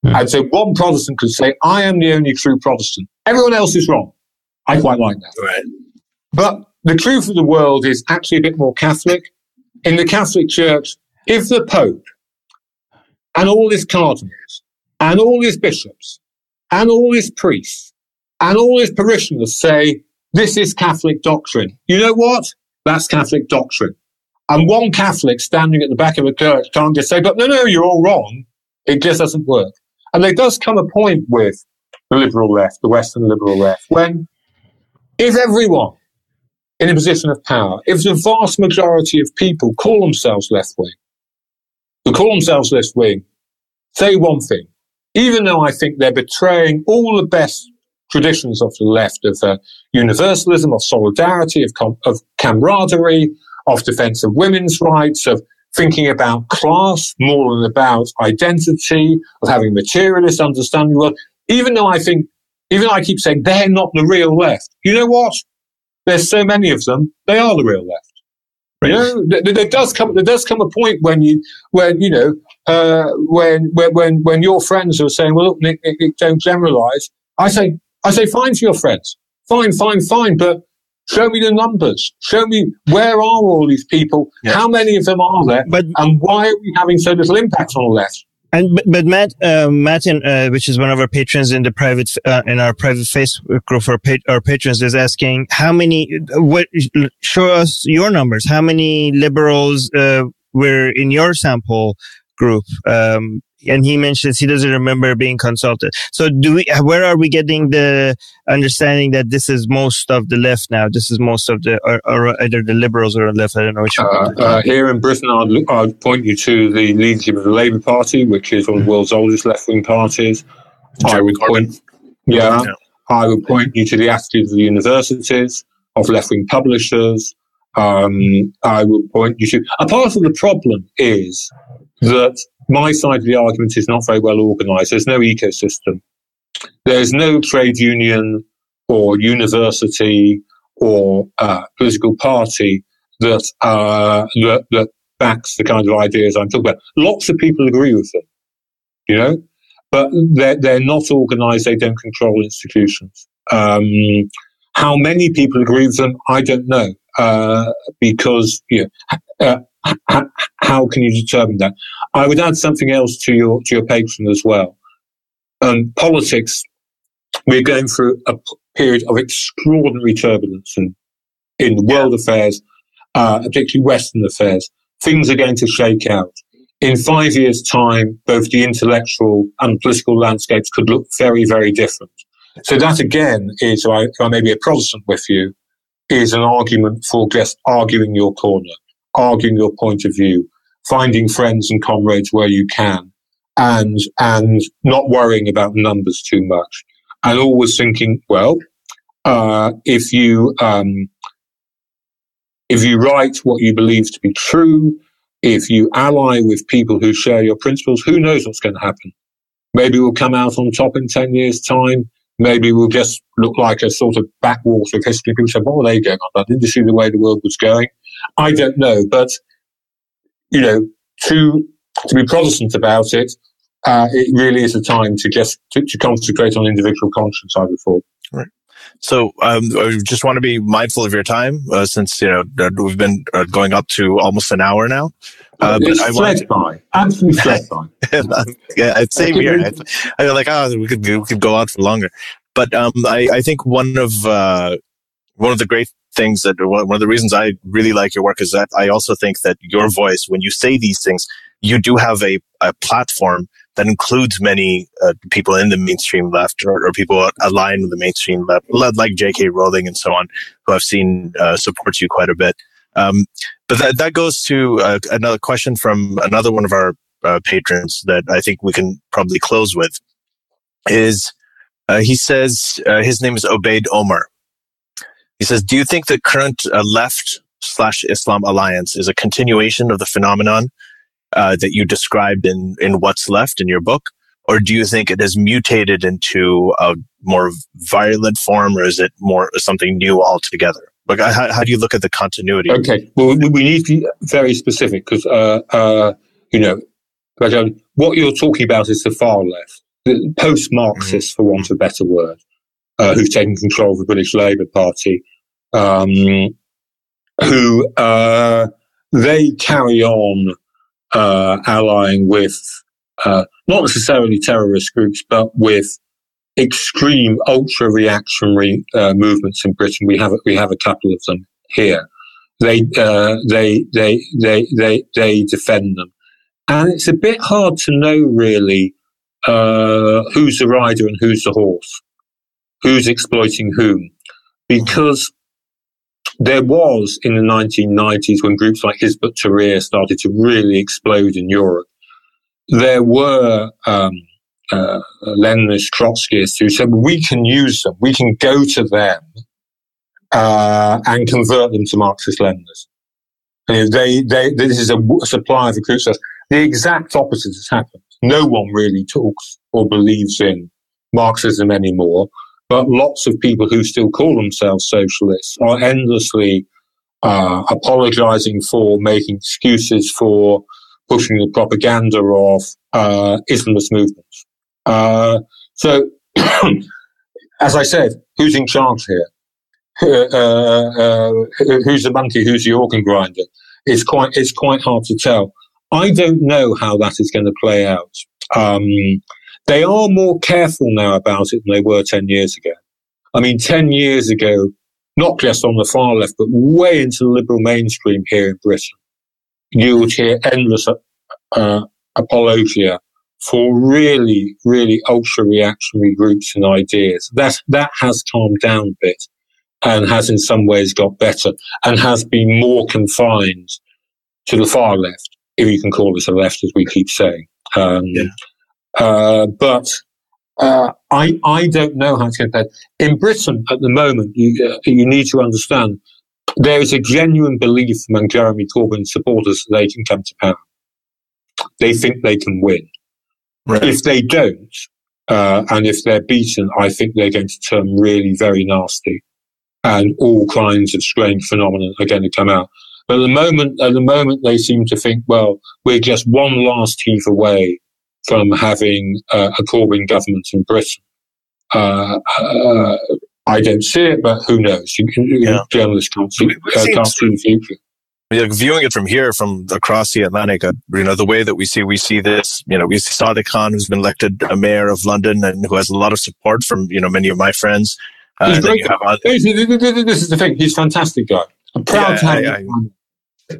And so one Protestant could say, I am the only true Protestant. Everyone else is wrong. I quite like that. Right. But the truth of the world is actually a bit more Catholic. In the Catholic Church, if the Pope and all his cardinals and all his bishops and all his priests and all his parishioners say, this is Catholic doctrine, you know what? That's Catholic doctrine. And one Catholic standing at the back of a church can't just say, but no, you're all wrong. It just doesn't work. And there does come a point with the liberal left, the Western liberal left, when if everyone in a position of power, if the vast majority of people call themselves left-wing, say one thing, even though I think they're betraying all the best traditions of the left, of universalism, of solidarity, of camaraderie, of defense of women's rights, of thinking about class more than about identity, of having a materialist understanding of the world, even though I keep saying they're not the real left, you know what? There's so many of them, they are the real left. There does come a point when your friends are saying, well, look, Nick, don't generalize. I say, fine for your friends. Fine. But show me the numbers. Show me where are all these people? Yes. How many of them are there? And why are we having so little impact on the left? But Matt, which is one of our patrons in the private, in our private Facebook group for our patrons, is asking show us your numbers. How many liberals, were in your sample group? and he mentions he doesn't remember being consulted. So where are we getting the understanding that this is most of the left now? This is most of or either the liberals or the left. I don't know which one. Here in Britain, I'd point you to the leadership of the Labour Party, which is one of the world's oldest left-wing parties. I would point you to the attitudes of the universities, of left-wing publishers. I would point you to... A part of the problem is that my side of the argument is not very well organised. There's no ecosystem. There's no trade union or university or political party that backs the kind of ideas I'm talking about. Lots of people agree with them, but they're not organised. They don't control institutions. How many people agree with them, I don't know, because how can you determine that? I would add something else to your patron as well. Politics, we're going through a period of extraordinary turbulence in world affairs, particularly Western affairs. Things are going to shake out. In 5 years' time, both the intellectual and political landscapes could look very, very different. So that again is, if I may be a Protestant with you, is an argument for just arguing your corner, arguing your point of view, finding friends and comrades where you can, and not worrying about numbers too much, and always thinking, well, if you write what you believe to be true, if you ally with people who share your principles, who knows what's going to happen? Maybe we'll come out on top in 10 years' time. Maybe we'll just look like a sort of backwater of history. People say, what were they going on? Didn't you see the way the world was going? I don't know. But, to be Protestant about it, it really is a time to just to concentrate on individual conscience, I would thought. Right. So I just want to be mindful of your time, since we've been going up to almost an hour now. It's fled by. Absolutely fled by. Yeah, same here. I feel like we could go on for longer. But I think one of the great things that one of the reasons I really like your work is that I also think that your voice, when you say these things, you do have a platform that includes many people in the mainstream left or people aligned with the mainstream left, like J.K. Rowling and so on, who I've seen supports you quite a bit. But that goes to another question from another one of our patrons that I think we can probably close with. Is he says his name is Obaid Omar. He says, do you think the current left/Islam alliance is a continuation of the phenomenon that you described in What's Left in your book? Or do you think it has mutated into a more violent form, or is it more something new altogether? Like, how do you look at the continuity? Okay, well, we need to be very specific because, what you're talking about is the far left, the post-Marxists, for want of a better word, who've taken control of the British Labour Party, who they carry on allying with not necessarily terrorist groups, but with extreme ultra-reactionary movements in Britain. We have a couple of them here. They defend them, and it's a bit hard to know really who's the rider and who's the horse, who's exploiting whom, because there was in the 1990s when groups like Hizb ut-Tahrir started to really explode in Europe. There were Leninists, Trotskyists who said, we can use them, we can go to them and convert them to Marxist-Leninists. This is a supply of recruits. The exact opposite has happened. No one really talks or believes in Marxism anymore, but lots of people who still call themselves socialists are endlessly apologizing for, making excuses for, pushing the propaganda of Islamist movements. So, as I said, who's in charge here? Who's the monkey? Who's the organ grinder? It's quite hard to tell. I don't know how that is going to play out. They are more careful now about it than they were 10 years ago. I mean, 10 years ago, not just on the far left, but way into the liberal mainstream here in Britain, you would hear endless apologia for really, really ultra-reactionary groups and ideas. That has calmed down a bit and has in some ways got better and has been more confined to the far left, if you can call it a left, as we keep saying. But I don't know how it's going to play. In Britain, at the moment, you need to understand, there is a genuine belief among Jeremy Corbyn supporters that they can come to power. They think they can win. Right. If they don't, and if they're beaten, I think they're going to turn really very nasty, and all kinds of strange phenomena are going to come out. But at the moment, they seem to think, well, we're just one last heave away from having a Corbyn government in Britain. I don't see it, but who knows? Journalists can't see the future. Viewing it from here, from across the Atlantic, the way that we see this, we see Sadiq Khan, who's been elected a mayor of London and who has a lot of support from, many of my friends. This is the thing. He's a fantastic guy. I'm proud to have him.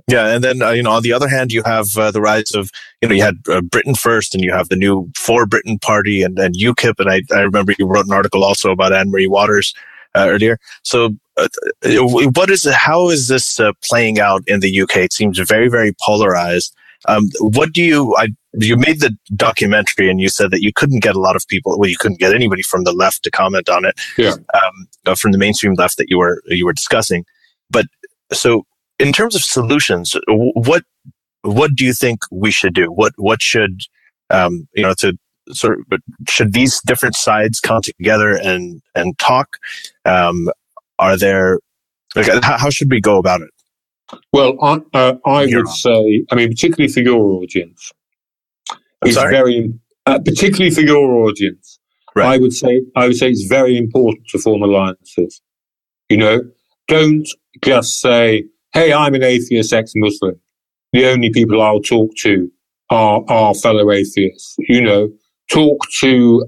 Yeah, and then, on the other hand, you have the rise of, you had Britain First, and you have the new For Britain Party and UKIP, and I remember you wrote an article also about Anne-Marie Waters earlier. So how is this playing out in the UK? It seems very, very polarized. You made the documentary and you said that you couldn't get a lot of people, you couldn't get anybody from the left to comment on it, from the mainstream left that you were discussing. But so in terms of solutions, what do you think we should do? What should, should these different sides come together and talk? Are there, how should we go about it? Well, I would say, particularly for your audience, particularly for your audience, right. I would say it's very important to form alliances. Don't just say, hey, I'm an atheist ex-Muslim. The only people I'll talk to are fellow atheists. Talk to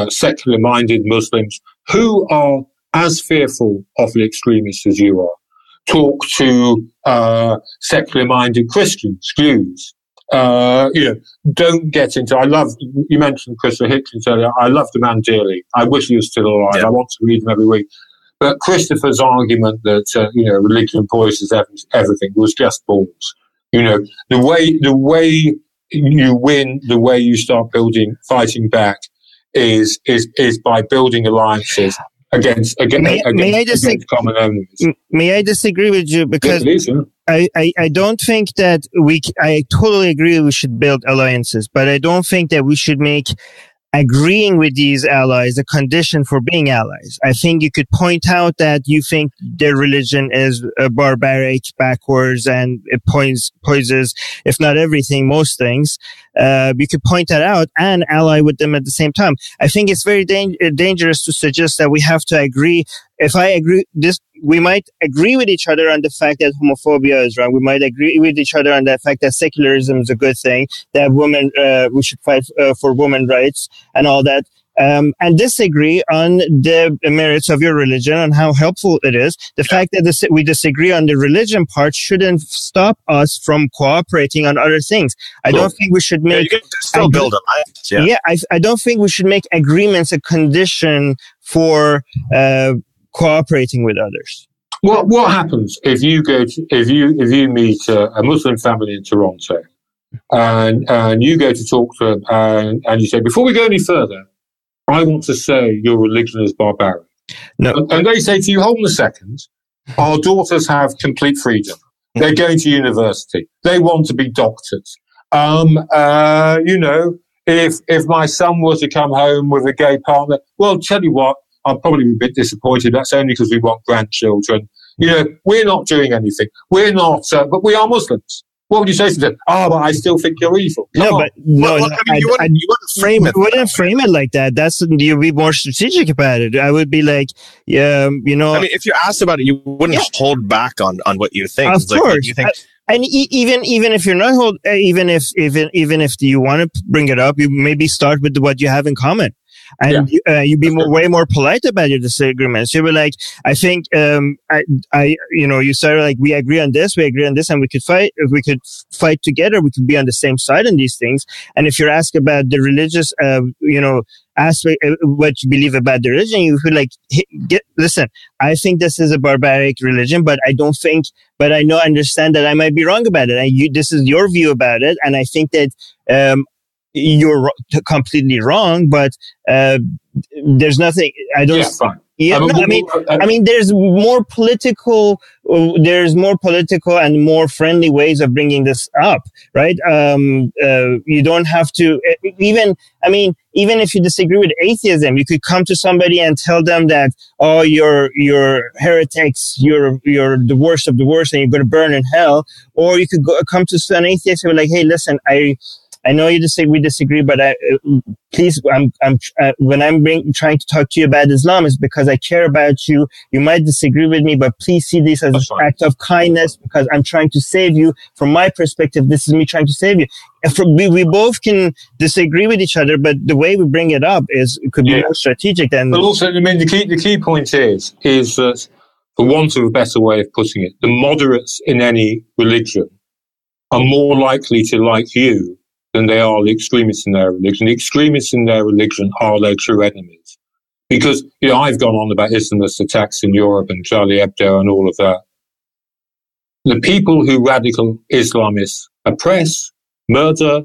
secular-minded Muslims who are as fearful of the extremists as you are. Talk to secular-minded Christians, Jews. Don't get into. You mentioned Christopher Hitchens earlier. I love the man dearly. I wish he was still alive. Yeah. I want to read him every week. But Christopher's argument that religion poisons everything was just balls. The way you win, the way you start fighting back, is by building alliances against common enemies. May I disagree with you? Because I don't think that I totally agree we should build alliances, but I don't think that we should make agreeing with these allies a condition for being allies. I think you could point out that you think their religion is barbaric, backwards, and it poisons, if not everything, most things. You could point that out and ally with them at the same time. I think it's very dangerous to suggest that we have to agree. If I agree, we might agree with each other on the fact that homophobia is wrong. We might agree with each other on the fact that secularism is a good thing, that we should fight for women's rights and all that. And disagree on the merits of your religion and how helpful it is. The fact that we disagree on the religion part shouldn't stop us from cooperating on other things. I don't think we should make... you can still build alliances. Yeah, I don't think we should make agreements a condition for cooperating with others. What happens if you meet a Muslim family in Toronto and you go to talk to them and you say, before we go any further, I want to say your religion is barbaric. No. And they say to you, hold on a second, our daughters have complete freedom. They're going to university. They want to be doctors. If my son were to come home with a gay partner, well, tell you what, I'll probably be a bit disappointed. That's only because we want grandchildren. We're not doing anything. We're not, but we are Muslims. What would you say to them? But I still think you're evil. You wouldn't frame it. Wouldn't frame it like that. You'd be more strategic about it. I would be like, if you're asked about it, you wouldn't hold back on what you think. Of course. And even if you're not even if you want to bring it up, you maybe start with what you have in common. and you'd be way more polite about your disagreements. You'd be like, I think, you started like, we agree on this, and we could fight. If we could fight together, we could be on the same side on these things. And if you're asked about the religious, aspect, what you believe about the religion, you feel like, listen, I think this is a barbaric religion, but I understand that I might be wrong about it. And this is your view about it. And I think that, you're completely wrong, but, there's nothing, fine. Yeah, I mean, there's more political and more friendly ways of bringing this up, right? You don't have to, even if you disagree with atheism, you could come to somebody and tell them that, oh, you're heretics, you're the worst of the worst, and you're going to burn in hell. Or you could come to an atheist and be like, hey, listen, I know we disagree, but please, when I'm trying to talk to you about Islam, is because I care about you. You might disagree with me, but please see this as an act of kindness, because I'm trying to save you. From my perspective, this is me trying to save you. We both can disagree with each other, but the way we bring it up could be more strategic. But also, the key point is that, for want of a better way of putting it, the moderates in any religion are more likely to like you than they are the extremists in their religion. The extremists in their religion are their true enemies. Because, I've gone on about Islamist attacks in Europe and Charlie Hebdo and all of that. The people who radical Islamists oppress, murder,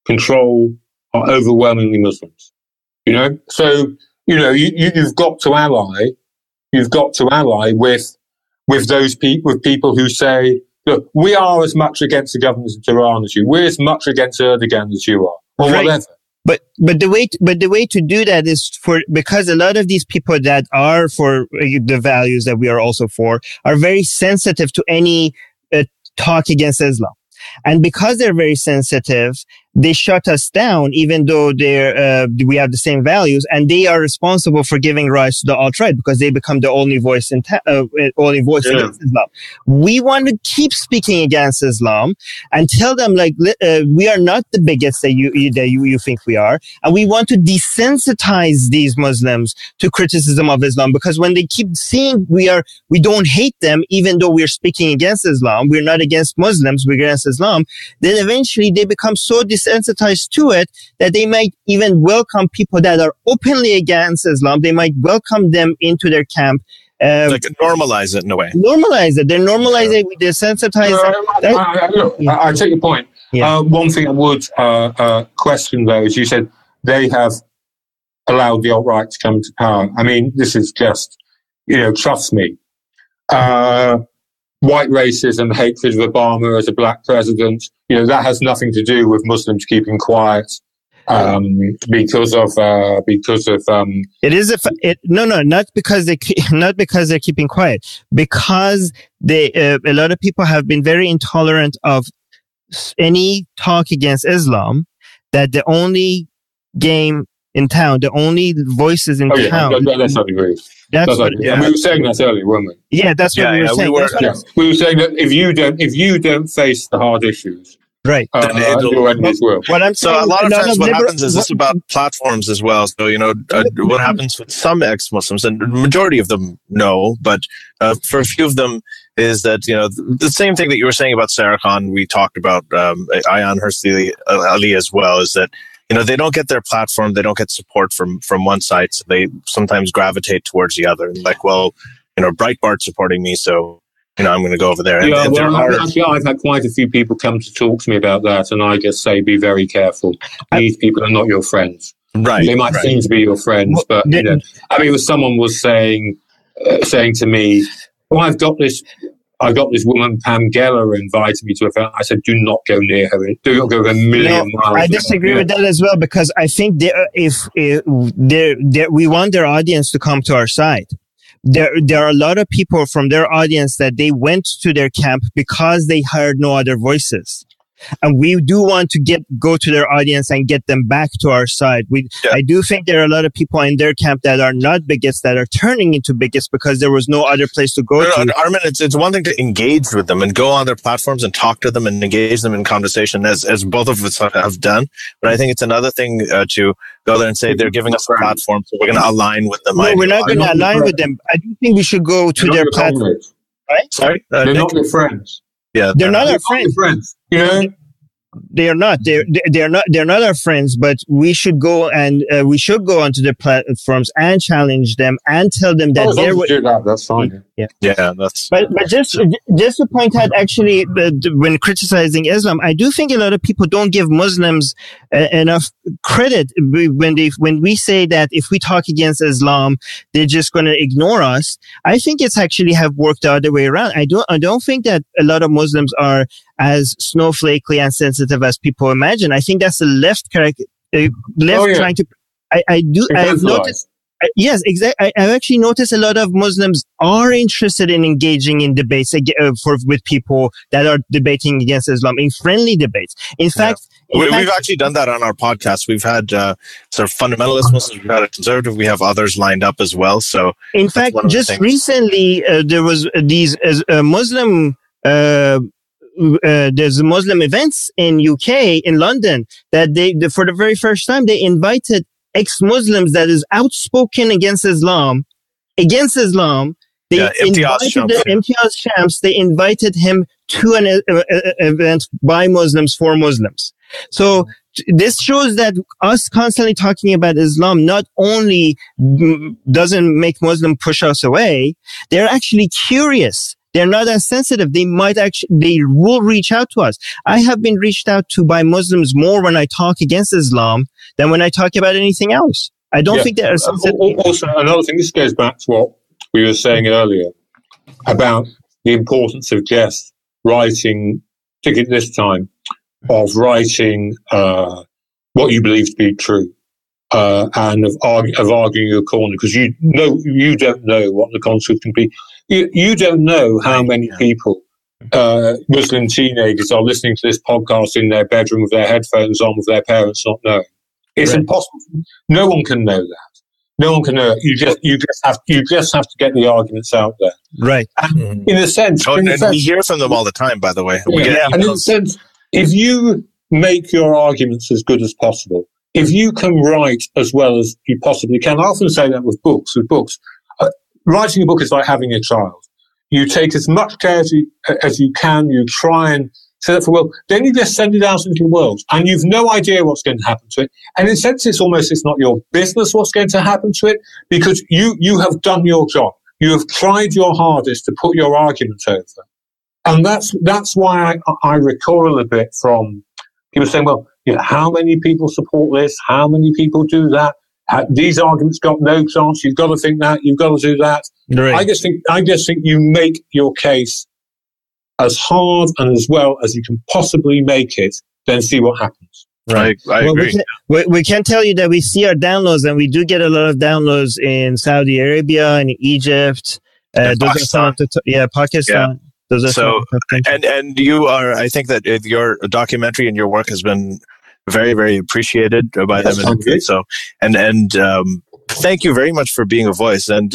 control are overwhelmingly Muslims. So, you've got to ally with those people who say, look, we are as much against the government of Tehran as you. We're as much against Erdogan as you are, or whatever. But the way to do that is because a lot of these people that are for the values that we are also for are very sensitive to any talk against Islam. And because they're very sensitive, they shut us down, even though we have the same values, and they are responsible for giving rise to the alt-right because they become the only voice against Islam. We want to keep speaking against Islam and tell them, like, we are not the bigots that you think we are, and we want to desensitize these Muslims to criticism of Islam, because when they keep seeing we don't hate them, even though we're speaking against Islam, we're not against Muslims, we're against Islam, then eventually they become so desensitized to it that they might even welcome people that are openly against Islam. They might welcome them into their camp. Normalize it in a way. Normalize it. They're normalizing it. We desensitize it. I take your point. Yeah. One thing I would question, though, is you said they have allowed the alt-right to come to power. I mean, this is just, trust me. White racism, hatred of Obama as a black president, that has nothing to do with Muslims keeping quiet, because of it is not because they're keeping quiet, because a lot of people have been very intolerant of any talk against Islam, that the only game in town, the only voices in town. That's not agree. We were saying that earlier, weren't we? Yeah, that's what we were saying. We were saying that if you don't face the hard issues, right, your enemies will. What I'm saying, so a lot of times what happens is it's about platforms as well. So, what happens with some ex-Muslims, and the majority of them know, but for a few of them is that, the same thing that you were saying about Sarah Khan, we talked about Ayaan Hirsi Ali as well, is that they don't get their platform, they don't get support from one side, so they sometimes gravitate towards the other. Like, well, Breitbart's supporting me, so I'm going to go over there. I've had quite a few people come to talk to me about that, and I just say, be very careful. These people are not your friends. Right. They might seem to be your friends, but someone was saying to me, well, I've got this woman, Pam Geller, invited me to a event. I said, do not go near her. Do not go a million miles. I disagree with that as well, because I think we want their audience to come to our side. There are a lot of people from their audience that they went to their camp because they heard no other voices. And we do want to go to their audience and get them back to our side. I do think there are a lot of people in their camp that are not bigots that are turning into bigots because there was no other place to go to. Armin, it's one thing to engage with them and go on their platforms and talk to them and engage them in conversation, as both of us have done. But I think it's another thing to go there and say they're giving us a platform, so we're going to align with them. No, we're not going to align with them. I do think we should go to their platform. Right? Sorry? They're not your friends. Yeah, they're not our friends. You know, they are not. They're not our friends. But we should go onto their platforms and challenge them and tell them that that's fine. Yeah, that's. But just to point out, actually, when criticizing Islam, I do think a lot of people don't give Muslims enough credit when we say that if we talk against Islam, they're just going to ignore us. I think it's actually have worked the other way around. I don't think that a lot of Muslims are as snowflakely and sensitive as people imagine. I think that's the left trying to. I've noticed. Yes, exactly. I've actually noticed a lot of Muslims are interested in engaging in debates with people that are debating against Islam in friendly debates. In fact, we've actually done that on our podcast. We've had sort of fundamentalist Muslims, we've had a conservative, we have others lined up as well. So, in fact, just recently there was these Muslim. There's Muslim events in UK, in London, that they for the very first time they invited ex-Muslims that is outspoken against Islam. They invited Imtiaz Shams. They invited him to an event by Muslims for Muslims. So this shows that us constantly talking about Islam not only doesn't make Muslims push us away, they're actually curious. They're not as sensitive. They will reach out to us. I have been reached out to by Muslims more when I talk against Islam than when I talk about anything else. I don't think they're sensitive. Also, another thing, this goes back to what we were saying earlier about the importance of just writing, particularly this time, of writing what you believe to be true. And of arguing your corner, because you don't know what the consequence can be. You don't know how many people, Muslim teenagers, are listening to this podcast in their bedroom with their headphones on, with their parents not knowing. It's impossible. No one can know that. No one can know it. You just have to get the arguments out there. Right. And in a sense, we hear from them all the time, by the way. And in a sense, if you make your arguments as good as possible, if you can write as well as you possibly can, I often say that with books. Writing a book is like having a child. You take as much care as you can. You try and set it for well. Then you just send it out into the world, and you've no idea what's going to happen to it. And in a sense, it's not your business what's going to happen to it, because you have done your job. You have tried your hardest to put your argument over, and that's why I recoil a bit from people saying, well, how many people support this? How many people do that? These arguments got no chance. You've got to think that. You've got to do that. Right. I just think you make your case as hard and as well as you can possibly make it, then see what happens. Right. I agree. We can tell you that we see our downloads, and we do get a lot of downloads in Saudi Arabia and Egypt. Pakistan. Pakistan. Yeah. So, and you are, I think that your documentary and your work has been very, very appreciated by them. So, and thank you very much for being a voice. And,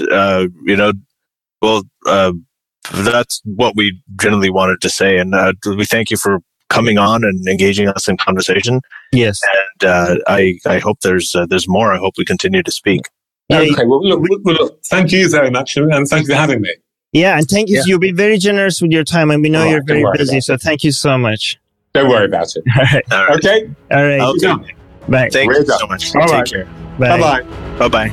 that's what we generally wanted to say. And we thank you for coming on and engaging us in conversation. Yes. And I hope there's more. I hope we continue to speak. Okay. Well, look, thank you very much. And thank you for having me. Yeah. And thank you. Yeah. You've been very generous with your time. And we know you're very busy. So thank you so much. Don't worry about it. All right. Okay? All right. Okay. Bye. Thank you so much. Take care. Bye. Bye-bye. Bye-bye.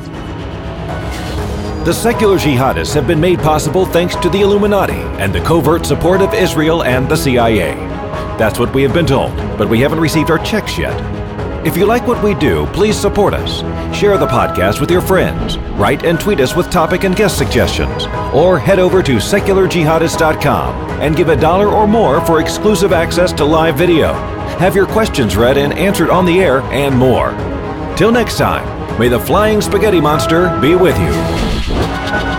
The secular jihadists have been made possible thanks to the Illuminati and the covert support of Israel and the CIA. That's what we have been told, but we haven't received our checks yet. If you like what we do, please support us. Share the podcast with your friends. Write and tweet us with topic and guest suggestions. Or head over to secularjihadist.com and give $1 or more for exclusive access to live video. Have your questions read and answered on the air, and more. Till next time, may the flying spaghetti monster be with you.